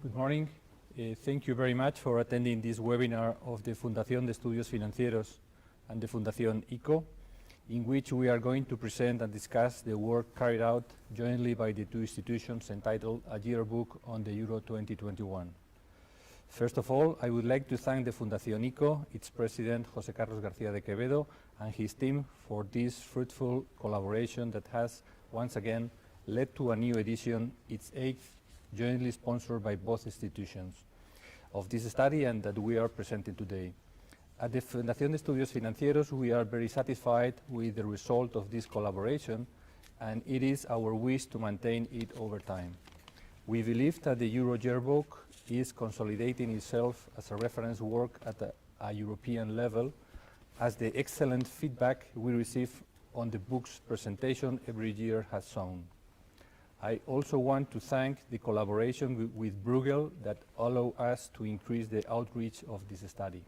Good morning. Thank you very much for attending this webinar of the Fundación de Estudios Financieros and the Fundación ICO, in which we are going to present and discuss the work carried out jointly by the two institutions entitled A Yearbook on the Euro 2021. First of all, I would like to thank the Fundación ICO, its president, José Carlos García de Quevedo, and his team for this fruitful collaboration that has, once again, led to a new edition, its 8th, jointly sponsored by both institutions, of this study and that we are presenting today. At the Fundación de Estudios Financieros, we are very satisfied with the result of this collaboration, and it is our wish to maintain it over time. We believe that the Euro Yearbook is consolidating itself as a reference work at a European level, as the excellent feedback we receive on the book's presentation every year has shown. I also want to thank the collaboration with Bruegel that allow us to increase the outreach of this study.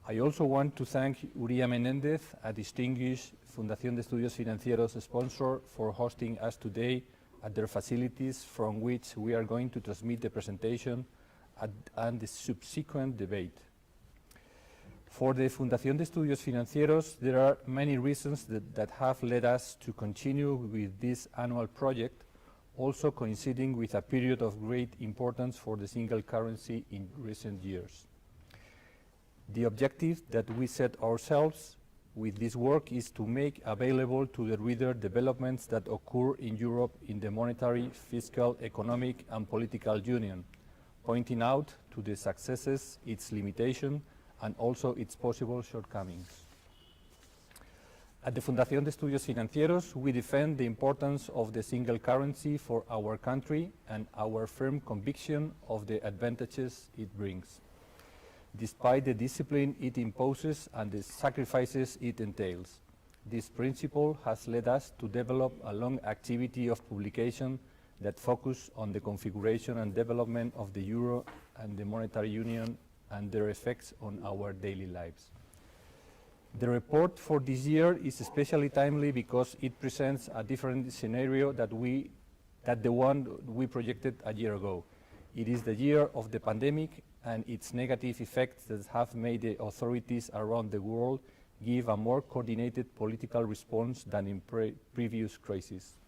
I also want to thank Uría Menéndez, a distinguished Fundación de Estudios Financieros sponsor, for hosting us today at their facilities, from which we are going to transmit the presentation and the subsequent debate. For the Fundación de Estudios Financieros, there are many reasons that have led us to continue with this annual project, also coinciding with a period of great importance for the single currency in recent years. The objective that we set ourselves with this work is to make available to the reader developments that occur in Europe in the monetary, fiscal, economic, and political union, pointing out to the successes, its limitations, and also its possible shortcomings. At the Fundación de Estudios Financieros, we defend the importance of the single currency for our country and our firm conviction of the advantages it brings, despite the discipline it imposes and the sacrifices it entails. This principle has led us to develop a long activity of publication that focus on the configuration and development of the euro and the monetary union and their effects on our daily lives. The report for this year is especially timely because it presents a different scenario than the one we projected a year ago. It is the year of the pandemic and its negative effects that have made the authorities around the world give a more coordinated political response than in previous crises.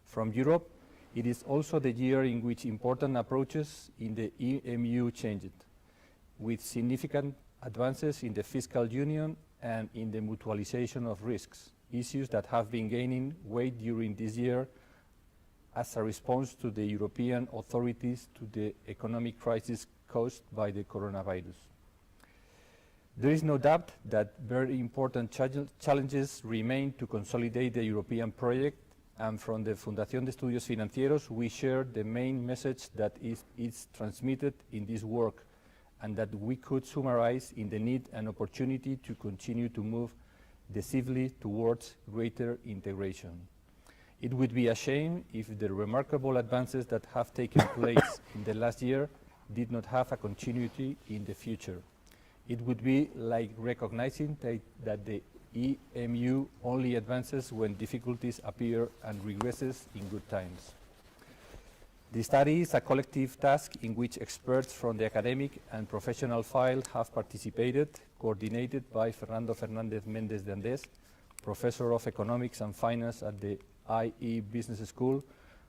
From Europe, it is also the year in which important approaches in the EMU changed, with significant advances in the fiscal union and in the mutualization of risks, issues that have been gaining weight during this year as a response to the European authorities to the economic crisis caused by the coronavirus. There is no doubt that very important challenges remain to consolidate the European project, and from the Fundación de Estudios Financieros we share the main message that is transmitted in this work, and that we could summarize in the need and opportunity to continue to move decisively towards greater integration. It would be a shame if the remarkable advances that have taken place in the last year did not have a continuity in the future. It would be like recognizing that the EMU only advances when difficulties appear and regresses in good times. The study is a collective task in which experts from the academic and professional file have participated, coordinated by Fernando Fernandez Méndez de Andés, Professor of Economics and Finance at the IE Business School,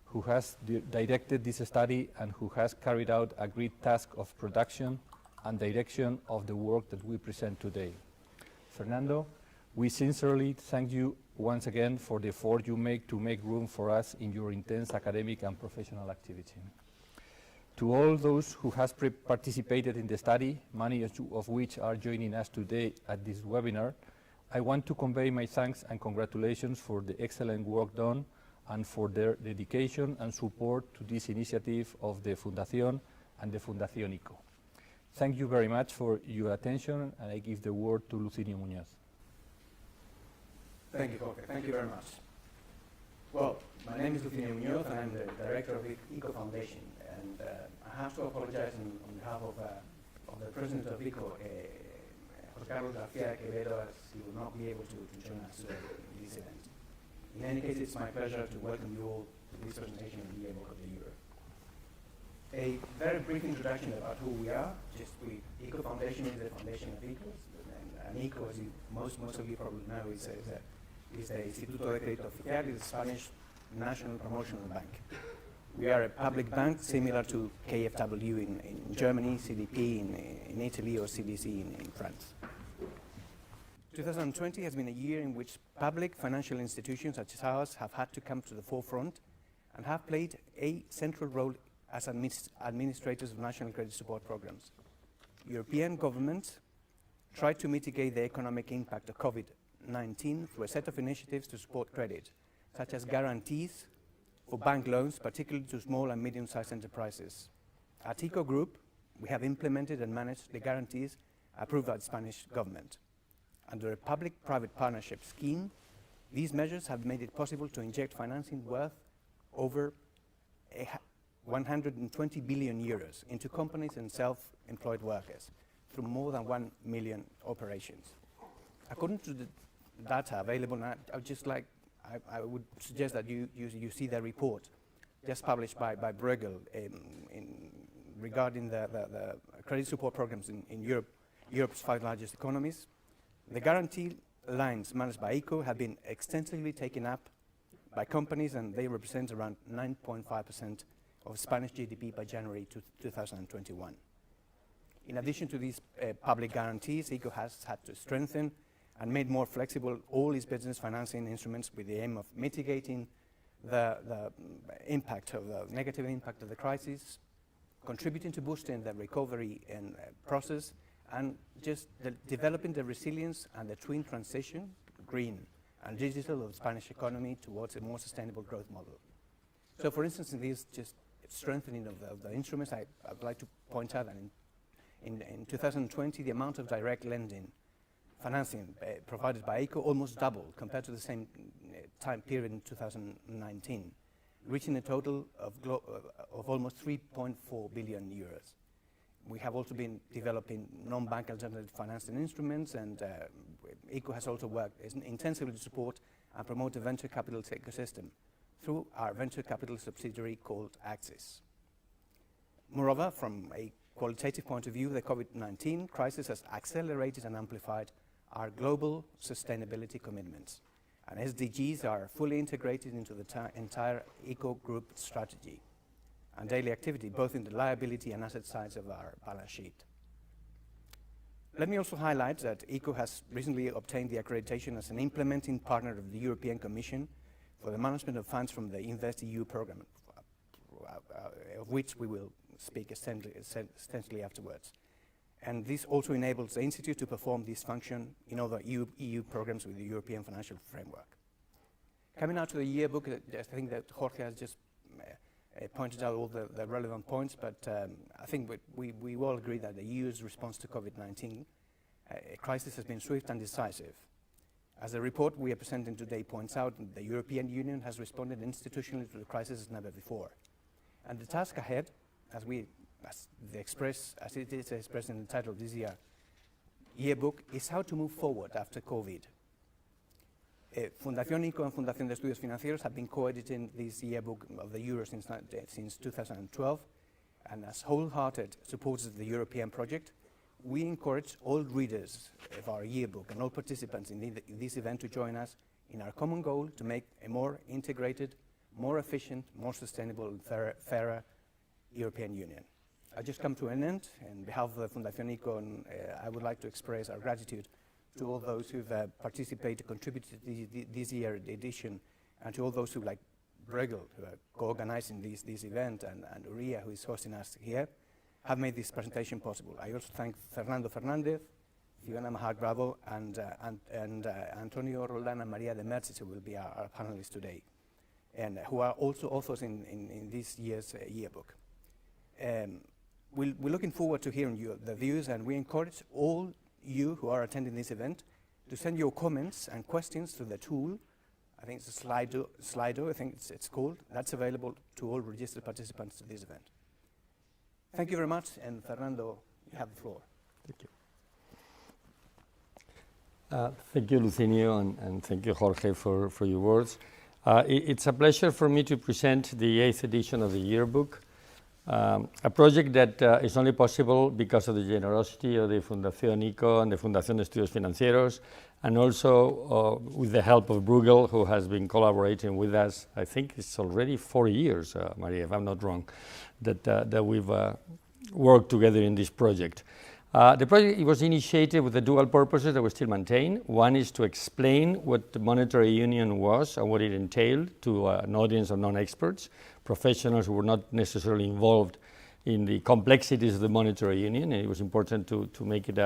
who has directed this study and who has carried out a great task of production and direction of the work that we present today. Fernando, we sincerely thank you once again for the effort you make to make room for us in your intense academic and professional activity. To all those who have participated in the study, many of which are joining us today at this webinar, I want to convey my thanks and congratulations for the excellent work done and for their dedication and support to this initiative of the Fundación and the Fundación ICO. Thank you very much for your attention, and I give the word to Lucinio Muñoz. Thank you, Jorge. Thank you very much. Well, my name is Lucinio Muñoz, and I'm the director of the ICO Foundation. And I have to apologize on behalf of the president of ICO, José Carlos García Quevedo, as he will not be able to join us today in this event. In any case, it's my pleasure to welcome you all to this presentation of the Yearbook of the Euro. A very brief introduction about who we are. ICO Foundation is the foundation of ICO, and ICO, as most of you probably know, is the Instituto de Crédito Oficial, is a Spanish national promotional bank. We are a public bank similar to KfW in Germany, CDP in Italy, or CDC in France. 2020 has been a year in which public financial institutions such as ours have had to come to the forefront and have played a central role as administrators of national credit support programs. European governments tried to mitigate the economic impact of COVID-19 through a set of initiatives to support credit, such as guarantees for bank loans, particularly to small and medium-sized enterprises. At ICO Group, we have implemented and managed the guarantees approved by the Spanish government. Under a public-private partnership scheme, these measures have made it possible to inject financing worth over 120 billion euros into companies and self-employed workers through more than 1 million operations. According to the data available now, I would suggest that you see the report just published by Bruegel regarding the credit support programs in Europe's 5 largest economies. The guarantee lines managed by ICO have been extensively taken up by companies, and they represent around 9.5% of Spanish GDP by January 2021. In addition to these public guarantees, ICO has had to strengthen and made more flexible all its business financing instruments with the aim of mitigating the negative impact of the crisis, contributing to boosting the recovery and process, and just developing the resilience and the twin transition, green and digital, of the Spanish economy towards a more sustainable growth model. So, for instance, in this just strengthening of the instruments, I would like to point out that in 2020, the amount of direct lending financing provided by ICO almost doubled compared to the same time period in 2019, reaching a total of almost 3.4 billion euros. We have also been developing non-bank alternative financing instruments, and ICO has also worked intensively to support and promote the venture capital ecosystem through our venture capital subsidiary called Axis. Moreover, from a qualitative point of view, the COVID-19 crisis has accelerated and amplified our global sustainability commitments, and SDGs are fully integrated into the entire ICO Group strategy and daily activity, both in the liability and asset sides of our balance sheet. Let me also highlight that ICO has recently obtained the accreditation as an implementing partner of the European Commission for the management of funds from the InvestEU program, of which we will speak extensively afterwards. And this also enables the Institute to perform this function in other EU programs with the European Financial Framework. Coming now to the yearbook, I think that Jorge has just pointed out all the relevant points, but I think we all agree that the EU's response to COVID-19 crisis has been swift and decisive. As the report we are presenting today points out, the European Union has responded institutionally to the crisis as never before. And the task ahead, as it is expressed in the title of this yearbook, is how to move forward after COVID. Fundación ICO and Fundación de Estudios Financieros have been co-editing this yearbook of the Euro since 2012, and as wholehearted supporters of the European project, we encourage all readers of our yearbook and all participants in this event to join us in our common goal to make a more integrated, more efficient, more sustainable and fairer European Union. I just come to an end. On behalf of the Fundación ICO, I would like to express our gratitude to all those who've participated, contributed to this year's edition, and to all those who, like Bruegel, who are co-organizing this event, and Uria, who is hosting us here, have made this presentation possible. I also thank Fernando Fernandez, Fiona Maharg-Bravo, and Antonio Roldan and Maria de Mercis, who will be our panelists today, and who are also authors in this year's yearbook. We're looking forward to hearing the views, and we encourage all you who are attending this event to send your comments and questions to the tool. I think it's a sil.do, I think it's called. That's available to all registered participants to this event. Thank you very much, and Fernando, you have the floor. Thank you. Thank you, Lucinio, and thank you, Jorge, for your words. It's a pleasure for me to present the 8th edition of the yearbook. A project that is only possible because of the generosity of the Fundación ICO and the Fundación de Estudios Financieros, and also with the help of Bruegel, who has been collaborating with us. I think it's already 4 years, Maria, if I'm not wrong, that we've worked together in this project. The project was initiated with the dual purposes that we still maintain. One is to explain what the monetary union was and what it entailed to an audience of non-experts, professionals who were not necessarily involved in the complexities of the monetary union, and it was important to make it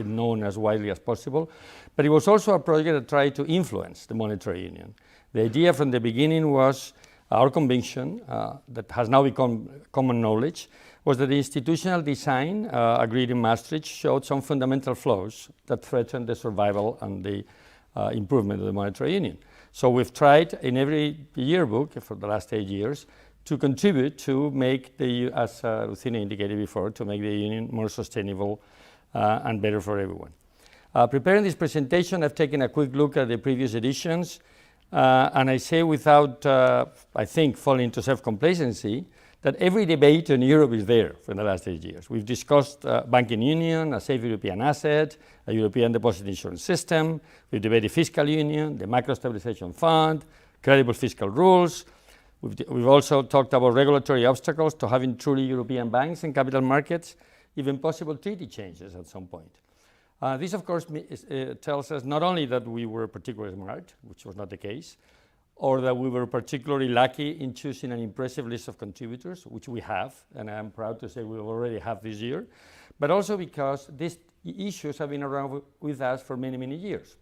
known as widely as possible. But it was also a project that tried to influence the monetary union. The idea from the beginning was our conviction, that has now become common knowledge, was that the institutional design agreed in Maastricht showed some fundamental flaws that threatened the survival and the improvement of the monetary union. So we've tried in every yearbook for the last 8 years to contribute to make the, as Lucina indicated before, to make the union more sustainable and better for everyone. Preparing this presentation, I've taken a quick look at the previous editions, and I say without, I think, falling into self-complacency, that every debate in Europe is there for the last 8 years. We've discussed banking union, a safe European asset, a European deposit insurance system. We've debated fiscal union, the macro stabilization fund, credible fiscal rules. We've also talked about regulatory obstacles to having truly European banks and capital markets, even possible treaty changes at some point. This, of course, tells us not only that we were particularly smart, which was not the case, or that we were particularly lucky in choosing an impressive list of contributors, which we have, and I'm proud to say we already have this year, but also because these issues have been around with us for many, many years.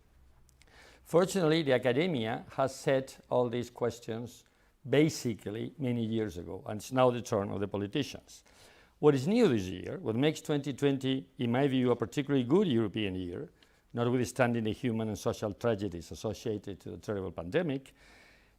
Fortunately, the academia has set all these questions basically many years ago, and it's now the turn of the politicians. What is new this year, what makes 2020, in my view, a particularly good European year, notwithstanding the human and social tragedies associated to the terrible pandemic,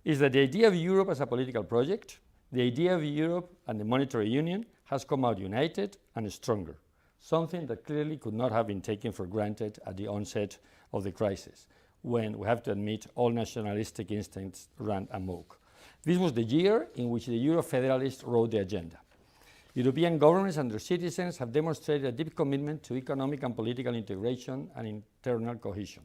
is that the idea of Europe as a political project, the idea of Europe and the monetary union has come out united and stronger, something that clearly could not have been taken for granted at the onset of the crisis, when we have to admit all nationalistic instincts ran amok. This was the year in which the Euro-federalists wrote the agenda. European governments and their citizens have demonstrated a deep commitment to economic and political integration and internal cohesion.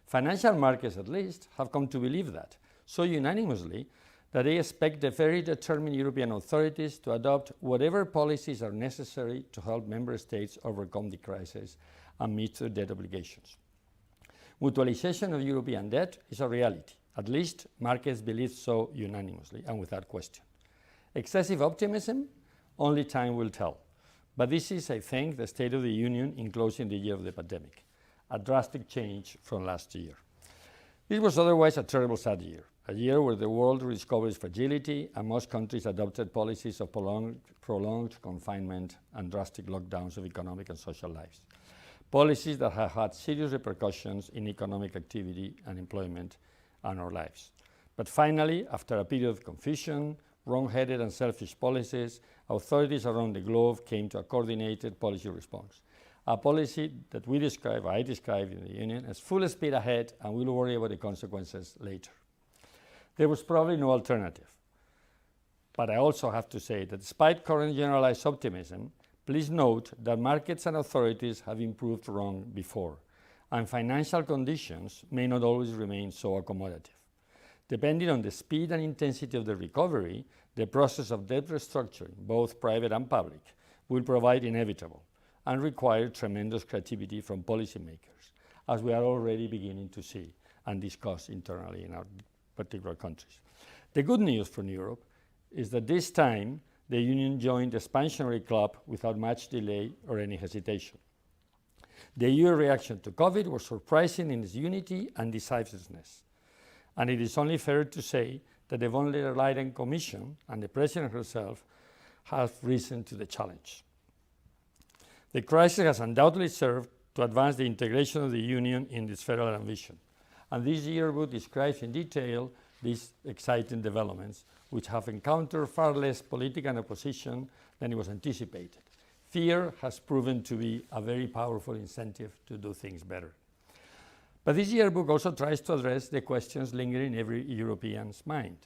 Financial markets, at least, have come to believe that, so unanimously that they expect the very determined European authorities to adopt whatever policies are necessary to help member states overcome the crisis and meet their debt obligations. Mutualization of European debt is a reality. At least markets believe so unanimously and without question. Excessive optimism? Only time will tell. But this is, I think, the State of the Union in closing the year of the pandemic, a drastic change from last year. This was otherwise a terrible, sad year, a year where the world rediscovered its fragility and most countries adopted policies of prolonged confinement and drastic lockdowns of economic and social lives. Policies that have had serious repercussions in economic activity and employment and our lives. But finally, after a period of confusion, wrong-headed and selfish policies, authorities around the globe came to a coordinated policy response. A policy that I describe in the Union as full speed ahead, and we'll worry about the consequences later. There was probably no alternative. But I also have to say that despite current generalized optimism, please note that markets and authorities have been proved wrong before, and financial conditions may not always remain so accommodative. Depending on the speed and intensity of the recovery, the process of debt restructuring, both private and public, will provide inevitable and require tremendous creativity from policymakers, as we are already beginning to see and discuss internally in our particular countries. The good news from Europe is that this time the Union joined the expansionary club without much delay or any hesitation. The EU reaction to COVID was surprising in its unity and decisiveness. And it is only fair to say that the von der Leyen Commission and the President herself have risen to the challenge. The crisis has undoubtedly served to advance the integration of the Union in its federal ambition. And this yearbook describes in detail these exciting developments, which have encountered far less political opposition than it was anticipated. Fear has proven to be a very powerful incentive to do things better. But this yearbook also tries to address the questions lingering in every European's mind.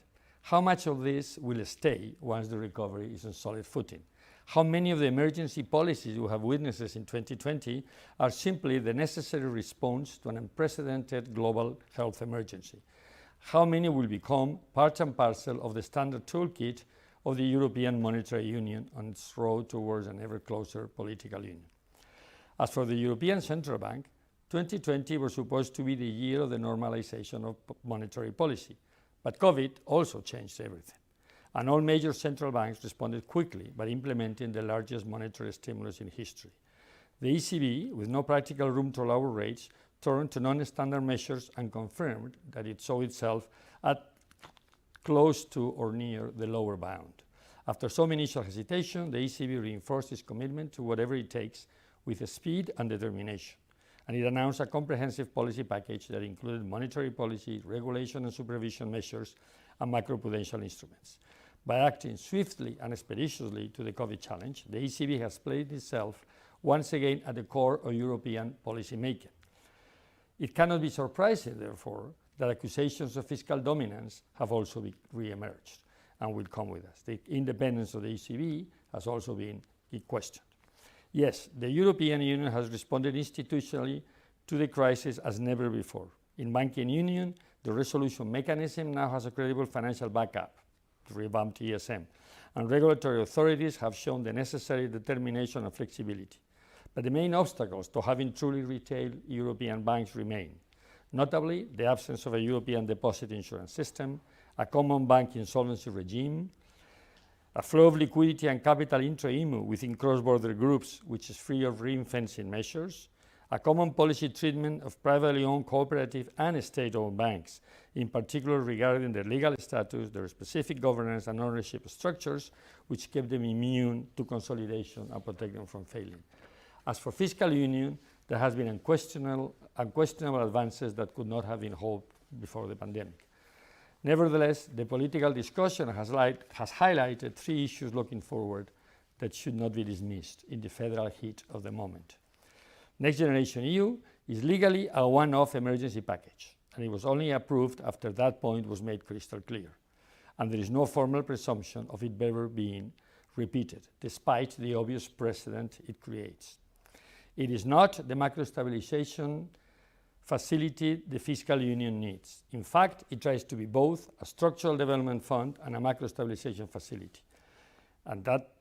How much of this will stay once the recovery is on solid footing? how many of the emergency policies we have witnessed in 2020 are simply the necessary response to an unprecedented global health emergency. How many will become part and parcel of the standard toolkit of the European Monetary Union on its road towards an ever closer political union. As for the European Central Bank, 2020 was supposed to be the year of the normalization of monetary policy, but COVID also changed everything. And all major central banks responded quickly by implementing the largest monetary stimulus in history. The ECB, with no practical room to lower rates, turned to non-standard measures and confirmed that it saw itself at close to or near the lower bound. After some initial hesitation, the ECB reinforced its commitment to whatever it takes with speed and determination. And it announced a comprehensive policy package that included monetary policy, regulation and supervision measures, and macroprudential instruments. By acting swiftly and expeditiously to the COVID challenge, the ECB has placed itself once again at the core of European policy making. It cannot be surprising, therefore, that accusations of fiscal dominance have also re-emerged and will come with us. The independence of the ECB has also been questioned. Yes, the European Union has responded institutionally to the crisis as never before. In banking union, the resolution mechanism now has a credible financial backup, the revamped ESM, and regulatory authorities have shown the necessary determination and flexibility. But the main obstacles to having truly retail European banks remain, notably the absence of a European deposit insurance system, a common bank insolvency regime, a flow of liquidity and capital intra-EMU within cross-border groups which is free of ring-fencing measures, a common policy treatment of privately owned cooperative and state-owned banks, in particular regarding their legal status, their specific governance and ownership structures, which kept them immune to consolidation and protect them from failing. As for fiscal union, there has been unquestionable advances that could not have been hoped before the pandemic. Nevertheless, the political discussion has highlighted three issues looking forward that should not be dismissed in the federal heat of the moment. Next Generation EU is legally a one-off emergency package, and it was only approved after that point was made crystal clear. And there is no formal presumption of it ever being repeated, despite the obvious precedent it creates. It is not the macro stabilization facility the fiscal union needs. In fact, it tries to be both a structural development fund and a macro stabilization facility. And that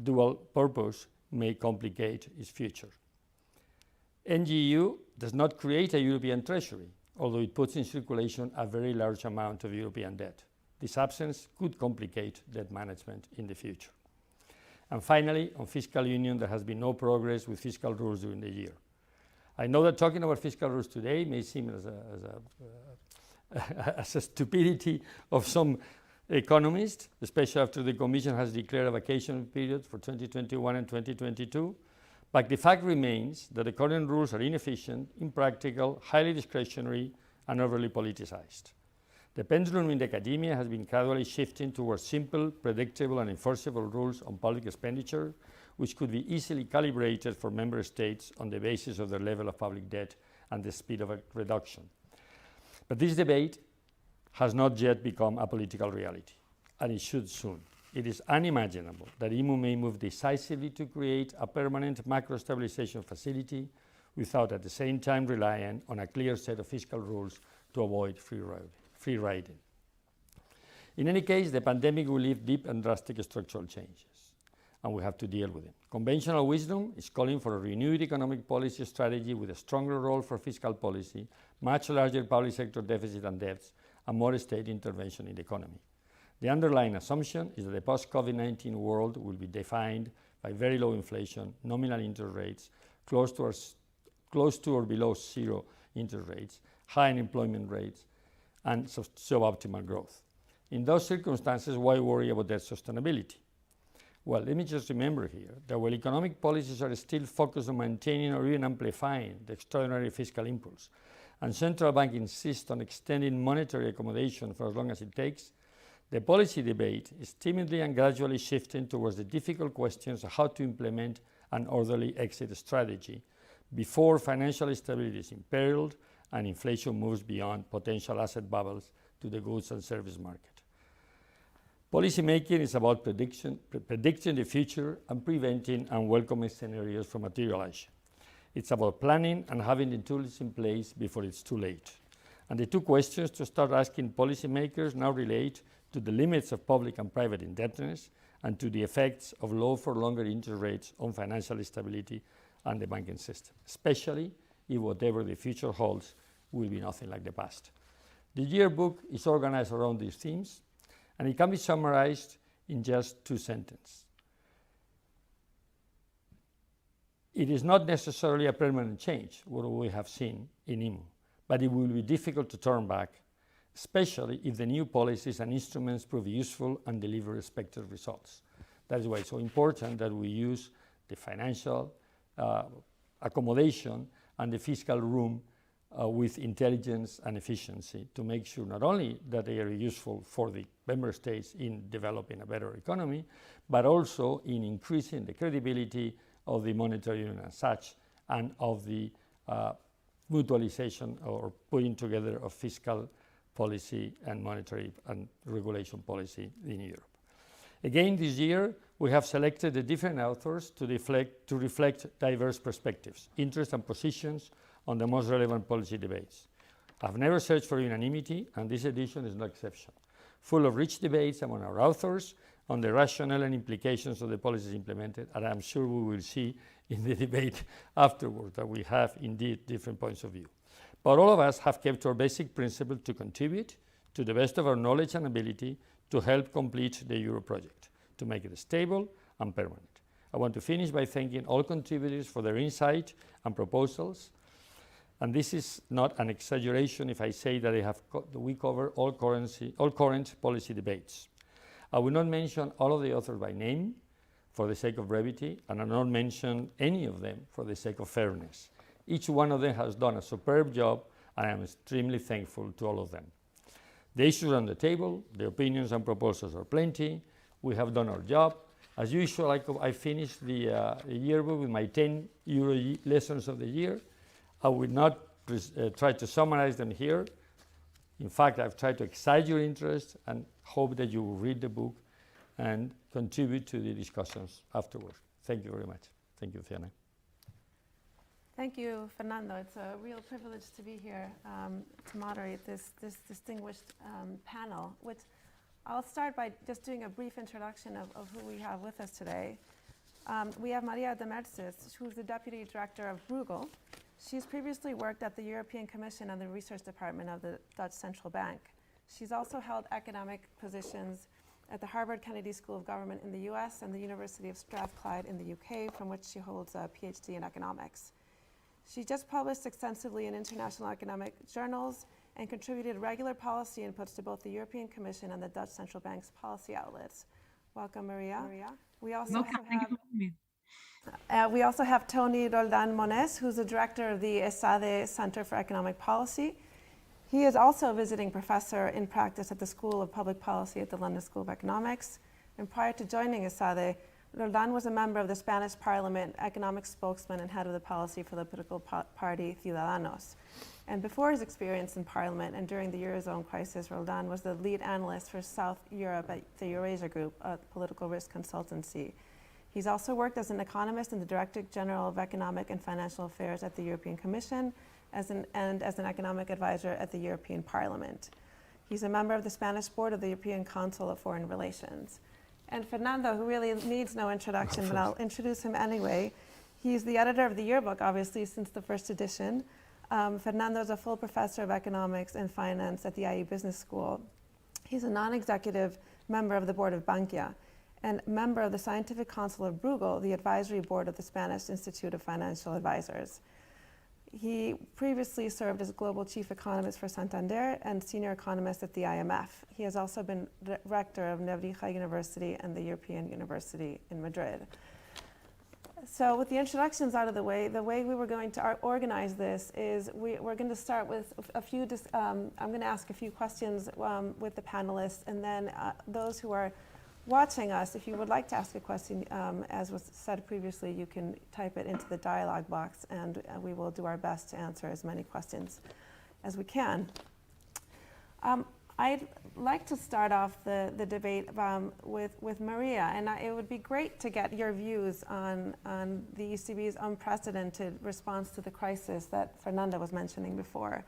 dual purpose may complicate its future. NGEU does not create a European treasury, although it puts in circulation a very large amount of European debt. This absence could complicate debt management in the future. And finally, on fiscal union, there has been no progress with fiscal rules during the year. I know that talking about fiscal rules today may seem as a stupidity of some economists, especially after the Commission has declared a vacation period for 2021 and 2022. But the fact remains that the current rules are inefficient, impractical, highly discretionary, and overly politicized. The pendulum in academia has been gradually shifting towards simple, predictable, and enforceable rules on public expenditure, which could be easily calibrated for member states on the basis of their level of public debt and the speed of a reduction. But this debate has not yet become a political reality, and it should soon. It is unimaginable that EMU may move decisively to create a permanent macro stabilization facility without at the same time relying on a clear set of fiscal rules to avoid free riding. In any case, the pandemic will leave deep and drastic structural changes, and we have to deal with it. Conventional wisdom is calling for a renewed economic policy strategy with a stronger role for fiscal policy, much larger public sector deficit and debts, and more state intervention in the economy. The underlying assumption is that the post-COVID-19 world will be defined by very low inflation, nominal interest rates, close to or below zero interest rates, high unemployment rates, and suboptimal growth. In those circumstances, why worry about debt sustainability? Well, let me just remember here that while economic policies are still focused on maintaining or even amplifying the extraordinary fiscal impulse, and central banks insist on extending monetary accommodation for as long as it takes, the policy debate is timidly and gradually shifting towards the difficult questions of how to implement an orderly exit strategy before financial stability is imperiled and inflation moves beyond potential asset bubbles to the goods and service market. Policymaking is about predicting the future and preventing unwelcome scenarios from materializing. It's about planning and having the tools in place before it's too late. And the two questions to start asking policymakers now relate to the limits of public and private indebtedness and to the effects of low for longer interest rates on financial stability and the banking system, especially if whatever the future holds will be nothing like the past. The yearbook is organized around these themes, and it can be summarized in just 2 sentences. It is not necessarily a permanent change, what we have seen in IMO, but it will be difficult to turn back, especially if the new policies and instruments prove useful and deliver expected results. That is why it's so important that we use the financial accommodation and the fiscal room with intelligence and efficiency to make sure not only that they are useful for the member states in developing a better economy, but also in increasing the credibility of the monetary union as such and of the mutualization or putting together of fiscal policy and monetary and regulation policy in Europe. Again, this year, we have selected the different authors to reflect diverse perspectives, interests and positions on the most relevant policy debates. I've never searched for unanimity, and this edition is no exception. Full of rich debates among our authors on the rationale and implications of the policies implemented, and I'm sure we will see in the debate afterward that we have indeed different points of view. But all of us have kept our basic principle to contribute to the best of our knowledge and ability to help complete the Euro project, to make it stable and permanent. I want to finish by thanking all contributors for their insight and proposals. And this is not an exaggeration if I say that we cover all current policy debates. I will not mention all of the authors by name for the sake of brevity, and I will not mention any of them for the sake of fairness. Each one of them has done a superb job, and I am extremely thankful to all of them. The issues on the table, the opinions and proposals are plenty. We have done our job. As usual, I finished the yearbook with my 10 Euro lessons of the year. I will not try to summarize them here. In fact, I've tried to excite your interest and hope that you will read the book and contribute to the discussions afterwards. Thank you very much. Thank you, Fiona. Thank you, Fernando. It's a real privilege to be here to moderate this distinguished panel, which I'll start by just doing a brief introduction of who we have with us today. We have Maria de Merces, who's the Deputy Director of Bruegel. She's previously worked at the European Commission and the Research Department of the Dutch Central Bank. She's also held economic positions at the Harvard Kennedy School of Government in the US and the University of Strathclyde in the UK, from which she holds a PhD in economics. She just published extensively in international economic journals and contributed regular policy inputs to both the European Commission and the Dutch Central Bank's policy outlets. Welcome, Maria. We also we also have Tony Roldan Mones, who's the director of the ESADE Center for Economic Policy. He is also a visiting professor in practice at the School of Public Policy at the London School of Economics. And prior to joining ESADE, Roldan was a member of the Spanish Parliament, economic spokesman and head of the policy for the political party Ciudadanos. And before his experience in Parliament and during the eurozone crisis, Roldan was the lead analyst for South Europe at the Eurasia Group, a political risk consultancy. He's also worked as an economist and the Director General of Economic and Financial Affairs at the European Commission and as an economic advisor at the European Parliament. He's a member of the Spanish board of the European Council of Foreign Relations. And Fernando, who really needs no introduction, but I'll introduce him anyway. He's the editor of the Yearbook, obviously, since the first edition. Fernando is a full professor of economics and finance at the IE Business School. He's a non-executive member of the board of Bankia and member of the Scientific Council of Bruegel, the advisory board of the Spanish Institute of Financial Advisors. He previously served as global chief economist for Santander and senior economist at the IMF. He has also been rector of Nebrija University and the European University in Madrid. So with the introductions out of the way we were going to organize this is we're going to start with a few, I'm going to ask a few questions with the panelists, and then those who are watching us, if you would like to ask a question, as was said previously, you can type it into the dialogue box, and we will do our best to answer as many questions as we can. I'd like to start off the debate with Maria, and it would be great to get your views on the ECB's unprecedented response to the crisis that Fernando was mentioning before.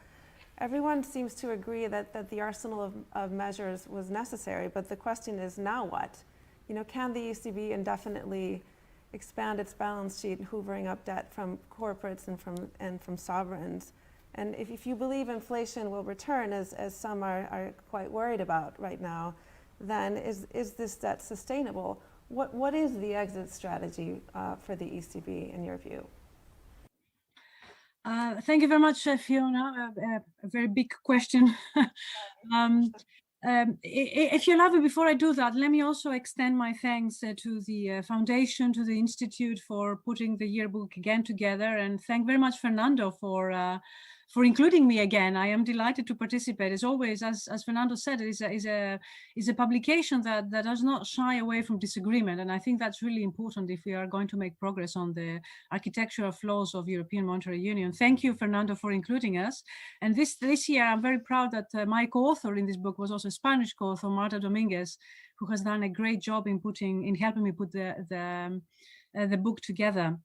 Everyone seems to agree that the arsenal of measures was necessary, but the question is, now what? You know, can the ECB indefinitely expand its balance sheet, hoovering up debt from corporates and from sovereigns? And if you believe inflation will return, as some are quite worried about right now, then is this debt sustainable? What is the exit strategy for the ECB in your view? Thank you very much, Fiona. A very big question. If you allow me, before I do that, let me also extend my thanks to the Foundation, to the Institute for putting the yearbook again together, and thank very much Fernando for including me again. I am delighted to participate. As always, as Fernando said, it is a publication that does not shy away from disagreement, and I think that's really important if we are going to make progress on the architectural flaws of European Monetary Union. Thank you, Fernando, for including us. And this year, I'm very proud that my co-author in this book was also a Spanish co-author, Marta Dominguez, who has done a great job in helping me put the book together.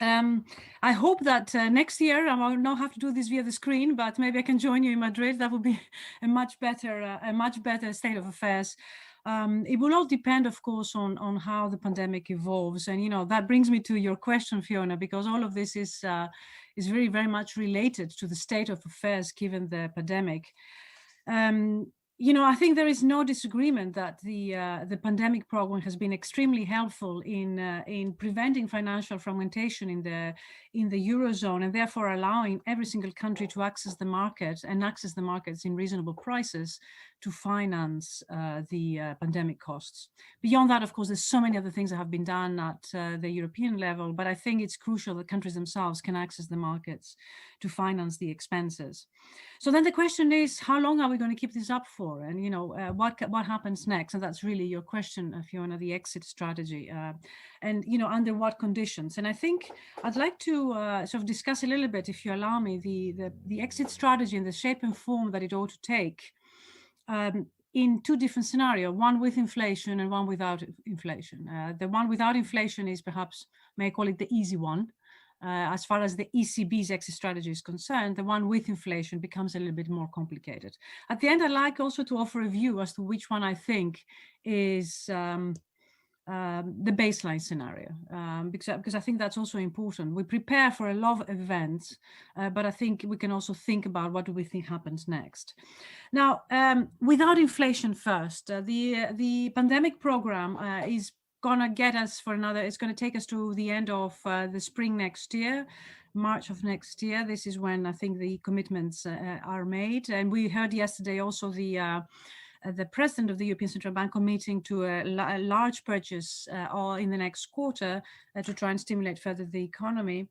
I hope that next year I will not have to do this via the screen, but maybe I can join you in Madrid. That would be a much better state of affairs. It will all depend, of course, on how the pandemic evolves, and that brings me to your question, Fiona, because all of this is very, very much related to the state of affairs given the pandemic. I think there is no disagreement that the pandemic program has been extremely helpful in preventing financial fragmentation in the eurozone, and therefore allowing every single country to access the market and access the markets in reasonable prices to finance the pandemic costs. Beyond that, of course, there's so many other things that have been done at the European level, but I think it's crucial that countries themselves can access the markets to finance the expenses. So then the question is, how long are we going to keep this up for? And what happens next? And that's really your question, Fiona, the exit strategy, and under what conditions? And I think I'd like to sort of discuss a little bit, if you allow me, the exit strategy and the shape and form that it ought to take in two different scenarios, one with inflation and one without inflation. The one without inflation is perhaps, may I call it, the easy one. As far as the ECB's exit strategy is concerned, the one with inflation becomes a little bit more complicated. At the end, I'd like also to offer a view as to which one I think is the baseline scenario, because I think that's also important. We prepare for a lot of events, but I think we can also think about what do we think happens next. Now, without inflation first, the pandemic program is going to get us it's going to take us to the end of the spring next year, March of next year. This is when I think the commitments are made. And we heard yesterday also the president of the European Central Bank committing to a large purchase in the next quarter to try and stimulate further the economy.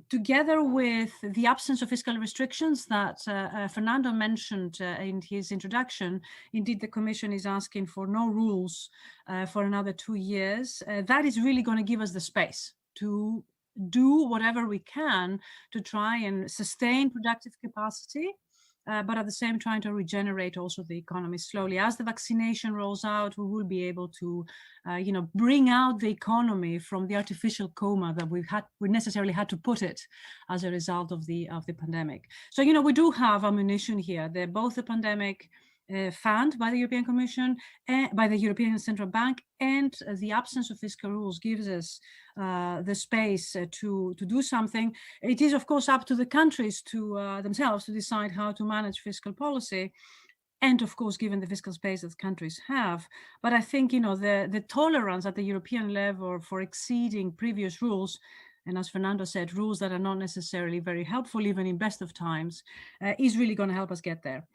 Together with the absence of fiscal restrictions that Fernando mentioned in his introduction, indeed the Commission is asking for no rules for another 2 years. That is really going to give us the space to do whatever we can to try and sustain productive capacity, but at the same time trying to regenerate also the economy slowly. As the vaccination rolls out, we will be able to, bring out the economy from the artificial coma that we necessarily had to put it as a result of the pandemic. So, we do have ammunition here. Both the pandemic fund by the European Commission and by the European Central Bank, and the absence of fiscal rules gives us the space to do something. It is, of course, up to the countries to themselves to decide how to manage fiscal policy, and of course, given the fiscal space that countries have. But I think, the tolerance at the European level for exceeding previous rules, and as Fernando said, rules that are not necessarily very helpful, even in best of times, is really going to help us get there.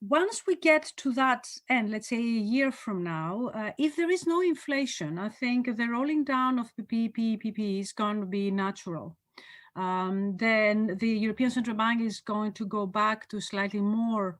Once we get to that end, let's say a year from now, if there is no inflation, I think the rolling down of the PP is going to be natural. Then the European Central Bank is going to go back to slightly more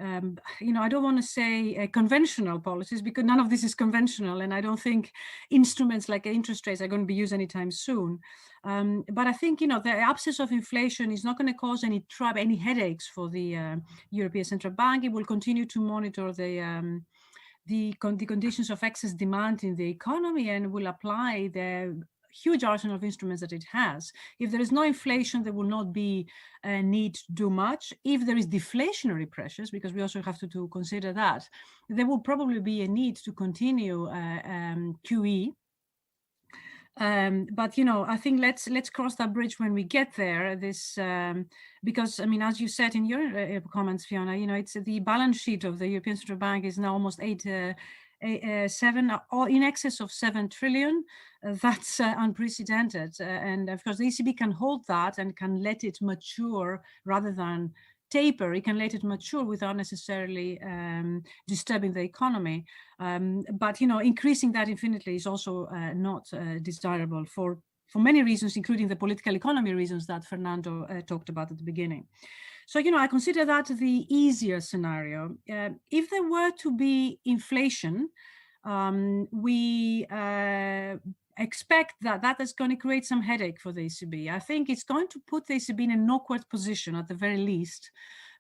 I don't want to say conventional policies, because none of this is conventional, and I don't think instruments like interest rates are going to be used anytime soon. But I think, the absence of inflation is not going to cause any headaches for the European Central Bank. It will continue to monitor the conditions of excess demand in the economy and will apply the huge arsenal of instruments that it has. If there is no inflation, there will not be a need to do much. If there is deflationary pressures, because we also have to consider that, there will probably be a need to continue QE. But I think let's cross that bridge when we get there. Because as you said in your comments, Fiona, it's the balance sheet of the European Central Bank is now almost in excess of 7 trillion. That's unprecedented, and of course the ECB can hold that and can let it mature rather than taper. It can let it mature without necessarily disturbing the economy. But increasing that infinitely is also not desirable for many reasons, including the political economy reasons that Fernando talked about at the beginning. So, I consider that the easier scenario. If there were to be inflation, we expect that is going to create some headache for the ECB. I think it's going to put the ECB in an awkward position at the very least,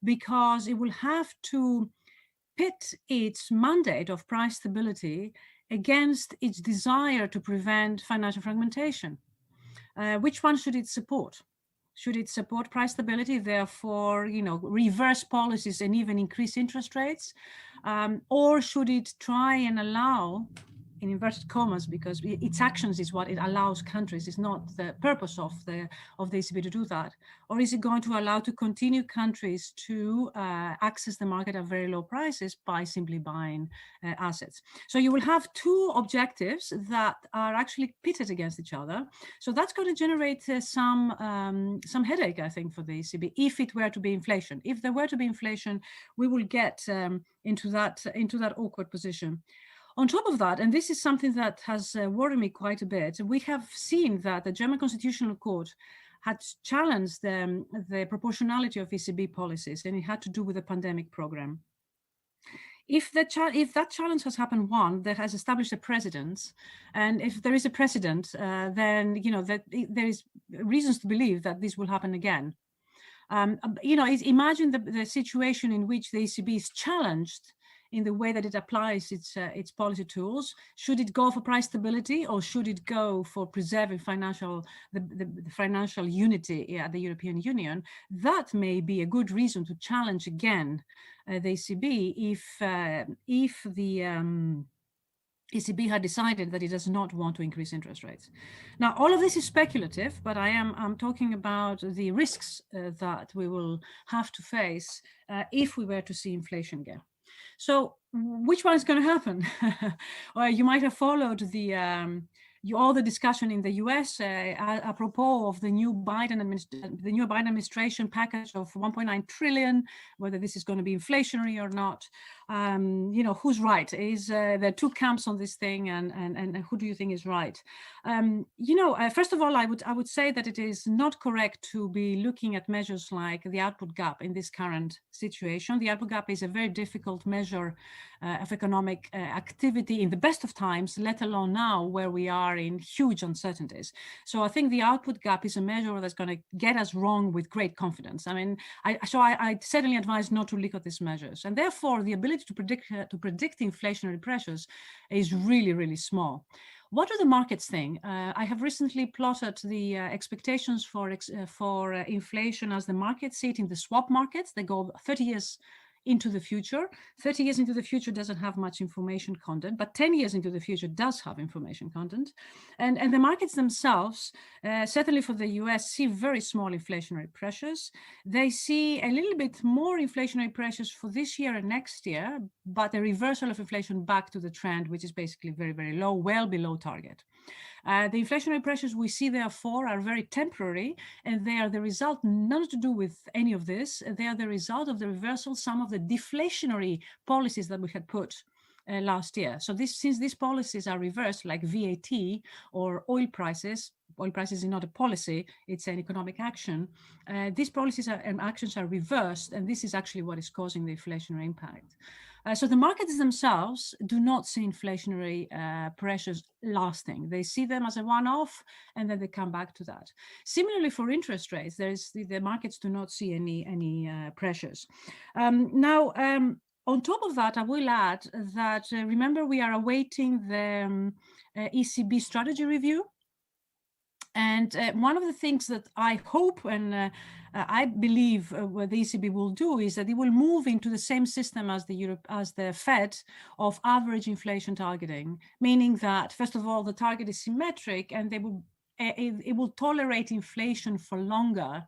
because it will have to pit its mandate of price stability against its desire to prevent financial fragmentation. Which one should it support? Should it support price stability, therefore, reverse policies and even increase interest rates? Or should it try and allow, in inverted commas, because its actions is what it allows countries, it's not the purpose of the ECB to do that, or is it going to allow to continue countries to access the market at very low prices by simply buying assets? So you will have two objectives that are actually pitted against each other. So that's going to generate some headache, I think, for the ECB if it were to be inflation. If there were to be inflation, we will get into that awkward position. On top of that, and this is something that has worried me quite a bit, we have seen that the German Constitutional Court had challenged the proportionality of ECB policies, and it had to do with the pandemic program. If that challenge has happened, that has established a precedent, and if there is a precedent, then that there is reasons to believe that this will happen again. Imagine the situation in which the ECB is challenged in the way that it applies its policy tools. Should it go for price stability, or should it go for preserving the financial unity at the European Union? That may be a good reason to challenge again the ECB if the ECB had decided that it does not want to increase interest rates. Now, all of this is speculative, but I'm talking about the risks that we will have to face if we were to see inflation again. So which one is going to happen? Well, you might have followed all the discussion in the US apropos of the new Biden administration package of 1.9 trillion, whether this is going to be inflationary or not. Who's right? There are two camps on this thing, and who do you think is right? First of all, I would say that it is not correct to be looking at measures like the output gap in this current situation. The output gap is a very difficult measure of economic activity in the best of times, let alone now where we are in huge uncertainties. So I think the output gap is a measure that's going to get us wrong with great confidence. I certainly advise not to look at these measures, and therefore the ability to predict inflationary pressures is really, really small. What do the markets think? I have recently plotted the expectations for inflation as the markets see it in the swap markets. They go 30 years into the future. 30 years into the future doesn't have much information content, but 10 years into the future does have information content. And the markets themselves, certainly for the US, see very small inflationary pressures. They see a little bit more inflationary pressures for this year and next year, but a reversal of inflation back to the trend, which is basically very, very low, well below target. The inflationary pressures we see, therefore, are very temporary, and they are the result, not to do with any of this, they are the result of the reversal, some of the deflationary policies that we had put last year. So since these policies are reversed, like VAT or oil prices, oil prices is not a policy, it's an economic action, these policies and actions are reversed, and this is actually what is causing the inflationary impact. So the markets themselves do not see inflationary pressures lasting. They see them as a one-off, and then they come back to that. Similarly, for interest rates, the markets do not see any pressures. On top of that, I will add that, remember, we are awaiting the ECB strategy review. And one of the things that I hope and I believe what the ECB will do is that it will move into the same system as the Fed of average inflation targeting, meaning that, first of all, the target is symmetric, and it will tolerate inflation for longer,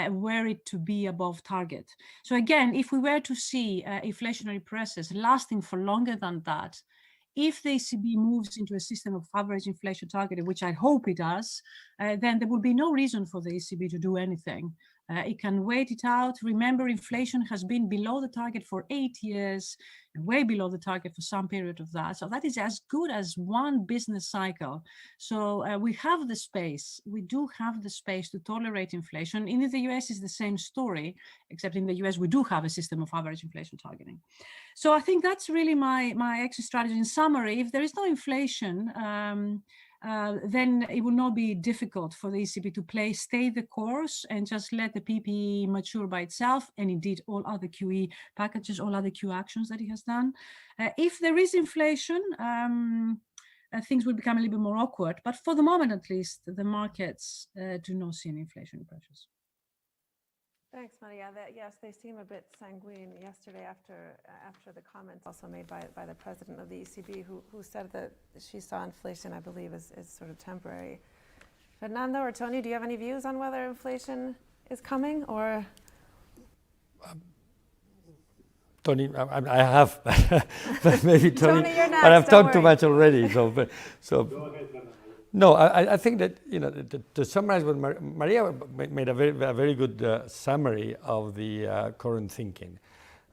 were it to be above target. So again, if we were to see inflationary pressures lasting for longer than that, if the ECB moves into a system of average inflation targeting, which I hope it does, then there will be no reason for the ECB to do anything. It can wait it out. Remember, inflation has been below the target for 8 years, way below the target for some period of that. So that is as good as one business cycle. So we have the space. We do have the space to tolerate inflation. In the US, it's the same story, except in the US, we do have a system of average inflation targeting. So I think that's really my exit strategy. In summary, if there is no inflation, then it will not be difficult for the ECB to stay the course and just let the PPE mature by itself, and indeed all other QE packages, all other Q actions that it has done. If there is inflation, things will become a little bit more awkward. But for the moment, at least, the markets do not see any inflation pressures. Thanks, Maria. Yes, they seem a bit sanguine yesterday after the comments also made by the president of the ECB, who said that she saw inflation, I believe, as sort of temporary. Fernando or Tony, do you have any views on whether inflation is coming, or? Tony, I have, but maybe Tony, you're next, but I've talked worry. too much already. So. Go ahead, Fernando. No, I think that, to summarize what Maria made a very good summary of the current thinking.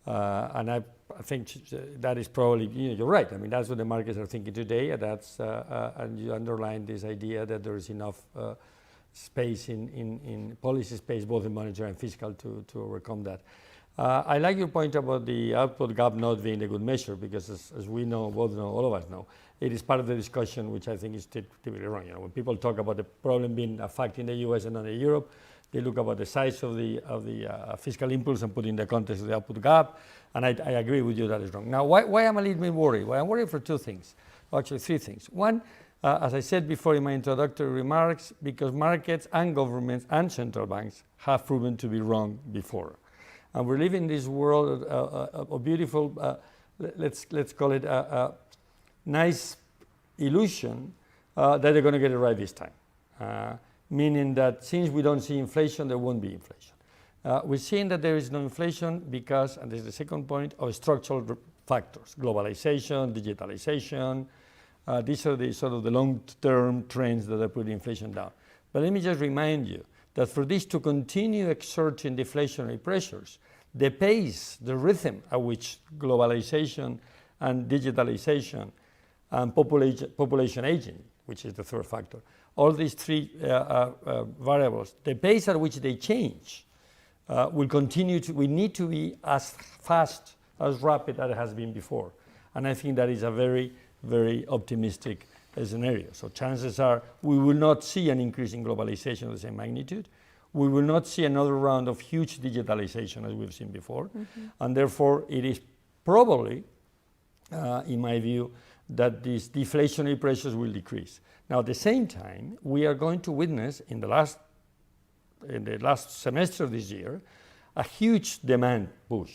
And I think that is probably, you're right. I mean, that's what the markets are thinking today. And and you underline this idea that there is enough space in policy space, both in monetary and fiscal, to overcome that. I like your point about the output gap not being a good measure, because as we know, both know, all of us know, it is part of the discussion, which I think is typically wrong. When people talk about the problem being a fact in the US and not in Europe, they look about the size of the fiscal impulse and put in the context of the output gap. And I agree with you that is wrong. Now, why am I a little bit worried? Well, I'm worried for two things, actually three things. One, as I said before in my introductory remarks, because markets and governments and central banks have proven to be wrong before. And we're living in this world of beautiful, let's call it a nice illusion that they're going to get it right this time. Meaning that since we don't see inflation, there won't be inflation. We're seeing that there is no inflation because, and this is the second point, of structural factors: globalization, digitalization. These are the sort of the long-term trends that are putting inflation down. But let me just remind you that for this to continue exerting deflationary pressures, the pace, the rhythm at which globalization and digitalization and population aging, which is the third factor, all these three variables, the pace at which they change will continue to, we need to be as fast, as rapid as it has been before. And I think that is a very, very optimistic scenario. So chances are we will not see an increase in globalization of the same magnitude. We will not see another round of huge digitalization as we've seen before. Mm-hmm. And therefore, it is probably, in my view, that these deflationary pressures will decrease. Now, at the same time, we are going to witness in the last semester of this year a huge demand push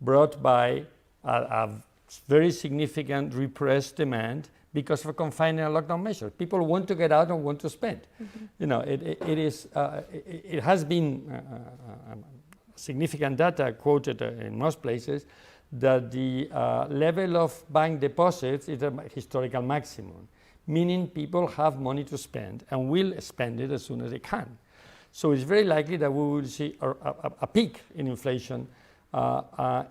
brought by a very significant repressed demand because of confinement and lockdown measures. People want to get out and want to spend. Mm-hmm. It has been significant data quoted in most places that the level of bank deposits is a historical maximum, meaning people have money to spend and will spend it as soon as they can. So it's very likely that we will see a peak in inflation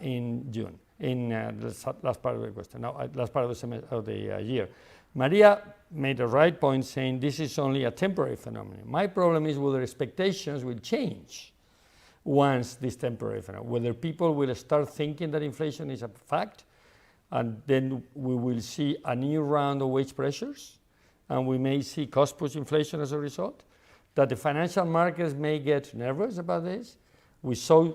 in June, in the last part of the question, last part of the year. Maria made a right point saying this is only a temporary phenomenon. My problem is whether expectations will change once this temporary phenomenon, whether people will start thinking that inflation is a fact, and then we will see a new round of wage pressures, and we may see cost push inflation as a result, that the financial markets may get nervous about this. We saw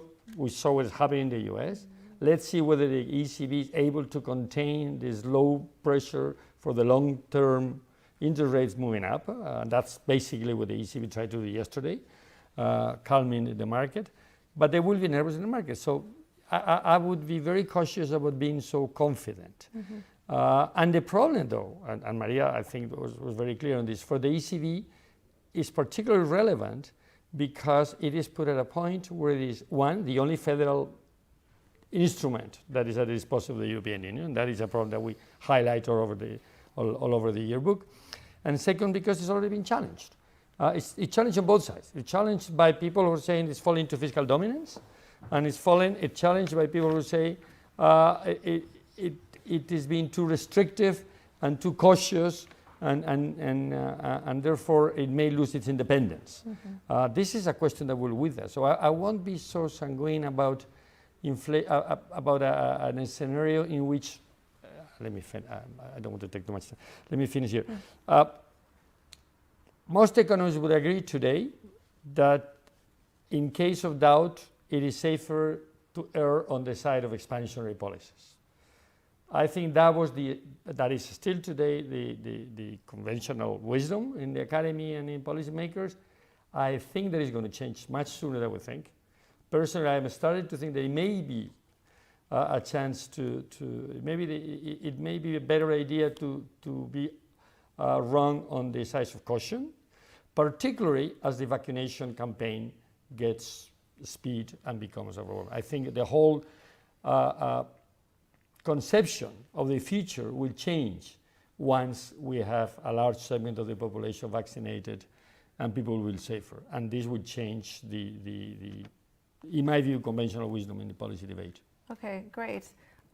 it happen in the US. Let's see whether the ECB is able to contain this low pressure for the long-term interest rates moving up. That's basically what the ECB tried to do yesterday, calming the market. But there will be nervous in the market. So I would be very cautious about being so confident. And the problem, though, and Maria, I think, was very clear on this, for the ECB is particularly relevant because it is put at a point where it is, one, the only federal instrument that is at the disposal of the European Union. That is a problem that we highlight all over the yearbook. And second, because it's already been challenged. It's challenged on both sides. It's challenged by people who are saying it's falling to fiscal dominance, and it's challenged by people who say it is being too restrictive and too cautious, and therefore it may lose its independence. This is a question that will with us. So I won't be so sanguine about a scenario in which, I don't want to take too much time. Let me finish here. Most economists would agree today that in case of doubt, it is safer to err on the side of expansionary policies. I think that is still today the conventional wisdom in the academy and in policymakers. I think that is going to change much sooner than we think. Personally, I am starting to think there may be a chance it may be a better idea to be wrong on the side of caution, particularly as the vaccination campaign gets speed and becomes overwhelming. I think the whole conception of the future will change once we have a large segment of the population vaccinated and people will be safer. And this would change the in my view, conventional wisdom in the policy debate. Okay, great.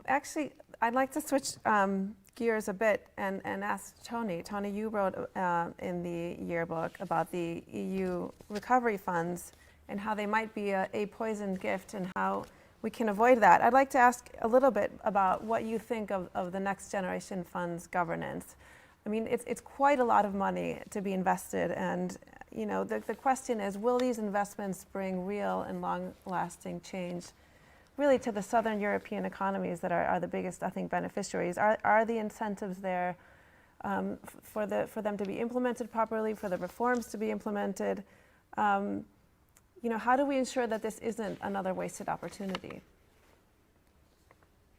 Actually, I'd like to switch gears a bit and ask Tony. Tony, you wrote in the yearbook about the EU recovery funds and how they might be a poisoned gift and how we can avoid that. I'd like to ask a little bit about what you think of the Next Generation Fund's governance. I mean, it's quite a lot of money to be invested, and you know, the question is, will these investments bring real and long-lasting change really to the Southern European economies that are the biggest, I think, beneficiaries? Are the incentives there for them to be implemented properly, for the reforms to be implemented? You know, how do we ensure that this isn't another wasted opportunity?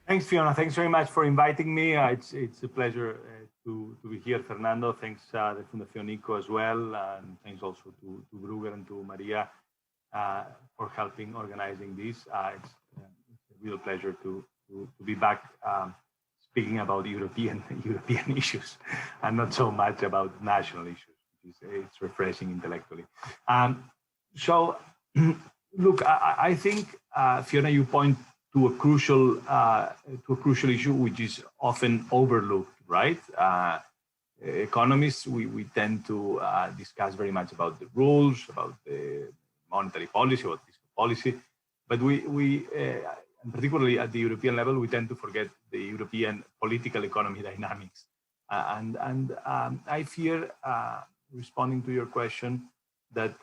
Thanks, Fiona. Thanks very much for inviting me. It's a pleasure to be here, Fernando. Thanks the Fundación ICO as well, and thanks also to Bruegel and to Maria for helping organizing this. It's a real pleasure to be back speaking about European issues and not so much about national issues. It's refreshing intellectually. So, look, I think Fiona, you point to a crucial issue which is often overlooked, right? Economists, we tend to discuss very much about the rules, about the monetary policy, about fiscal policy, but we and particularly at the European level, we tend to forget the European political economy dynamics. And I fear, responding to your question, that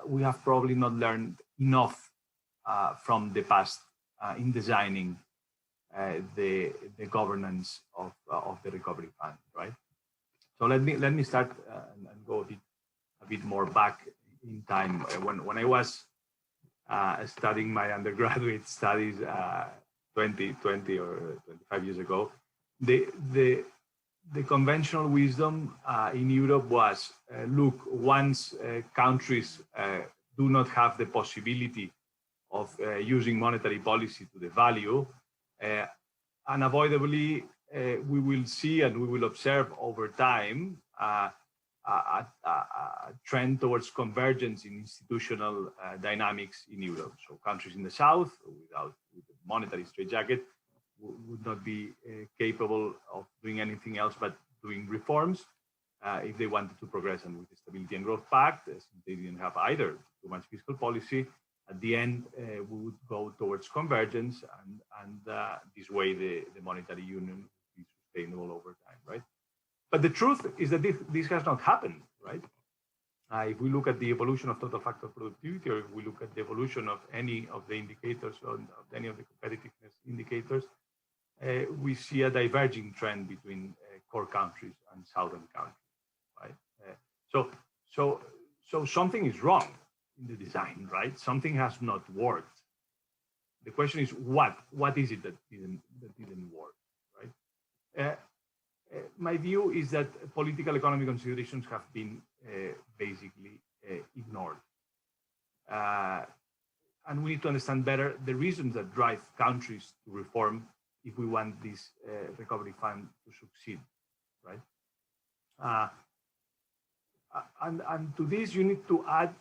we have probably not learned enough from the past in designing the governance of the recovery fund, right? So let me start and go a bit more back in time. When I was studying my undergraduate studies 20 or 25 years ago, the conventional wisdom in Europe was, look, once countries do not have the possibility of using monetary policy to the value, unavoidably we will see and we will observe over time a trend towards convergence in institutional dynamics in Europe. So countries in the south, with the monetary straitjacket, would not be capable of doing anything else but doing reforms if they wanted to progress. And with the Stability and Growth Pact, since they didn't have either too much fiscal policy, at the end, we would go towards convergence, and this way the monetary union would be sustainable over time, right? But the truth is that this has not happened, right? If we look at the evolution of total factor productivity, or if we look at the evolution of any of the indicators, or of any of the competitiveness indicators, we see a diverging trend between core countries and southern countries, right? So something is wrong in the design, right? Something has not worked. The question is what is it that didn't work, right? My view is that political economy considerations have been basically ignored. And we need to understand better the reasons that drive countries to reform if we want this recovery fund to succeed, right? And to this, you need to add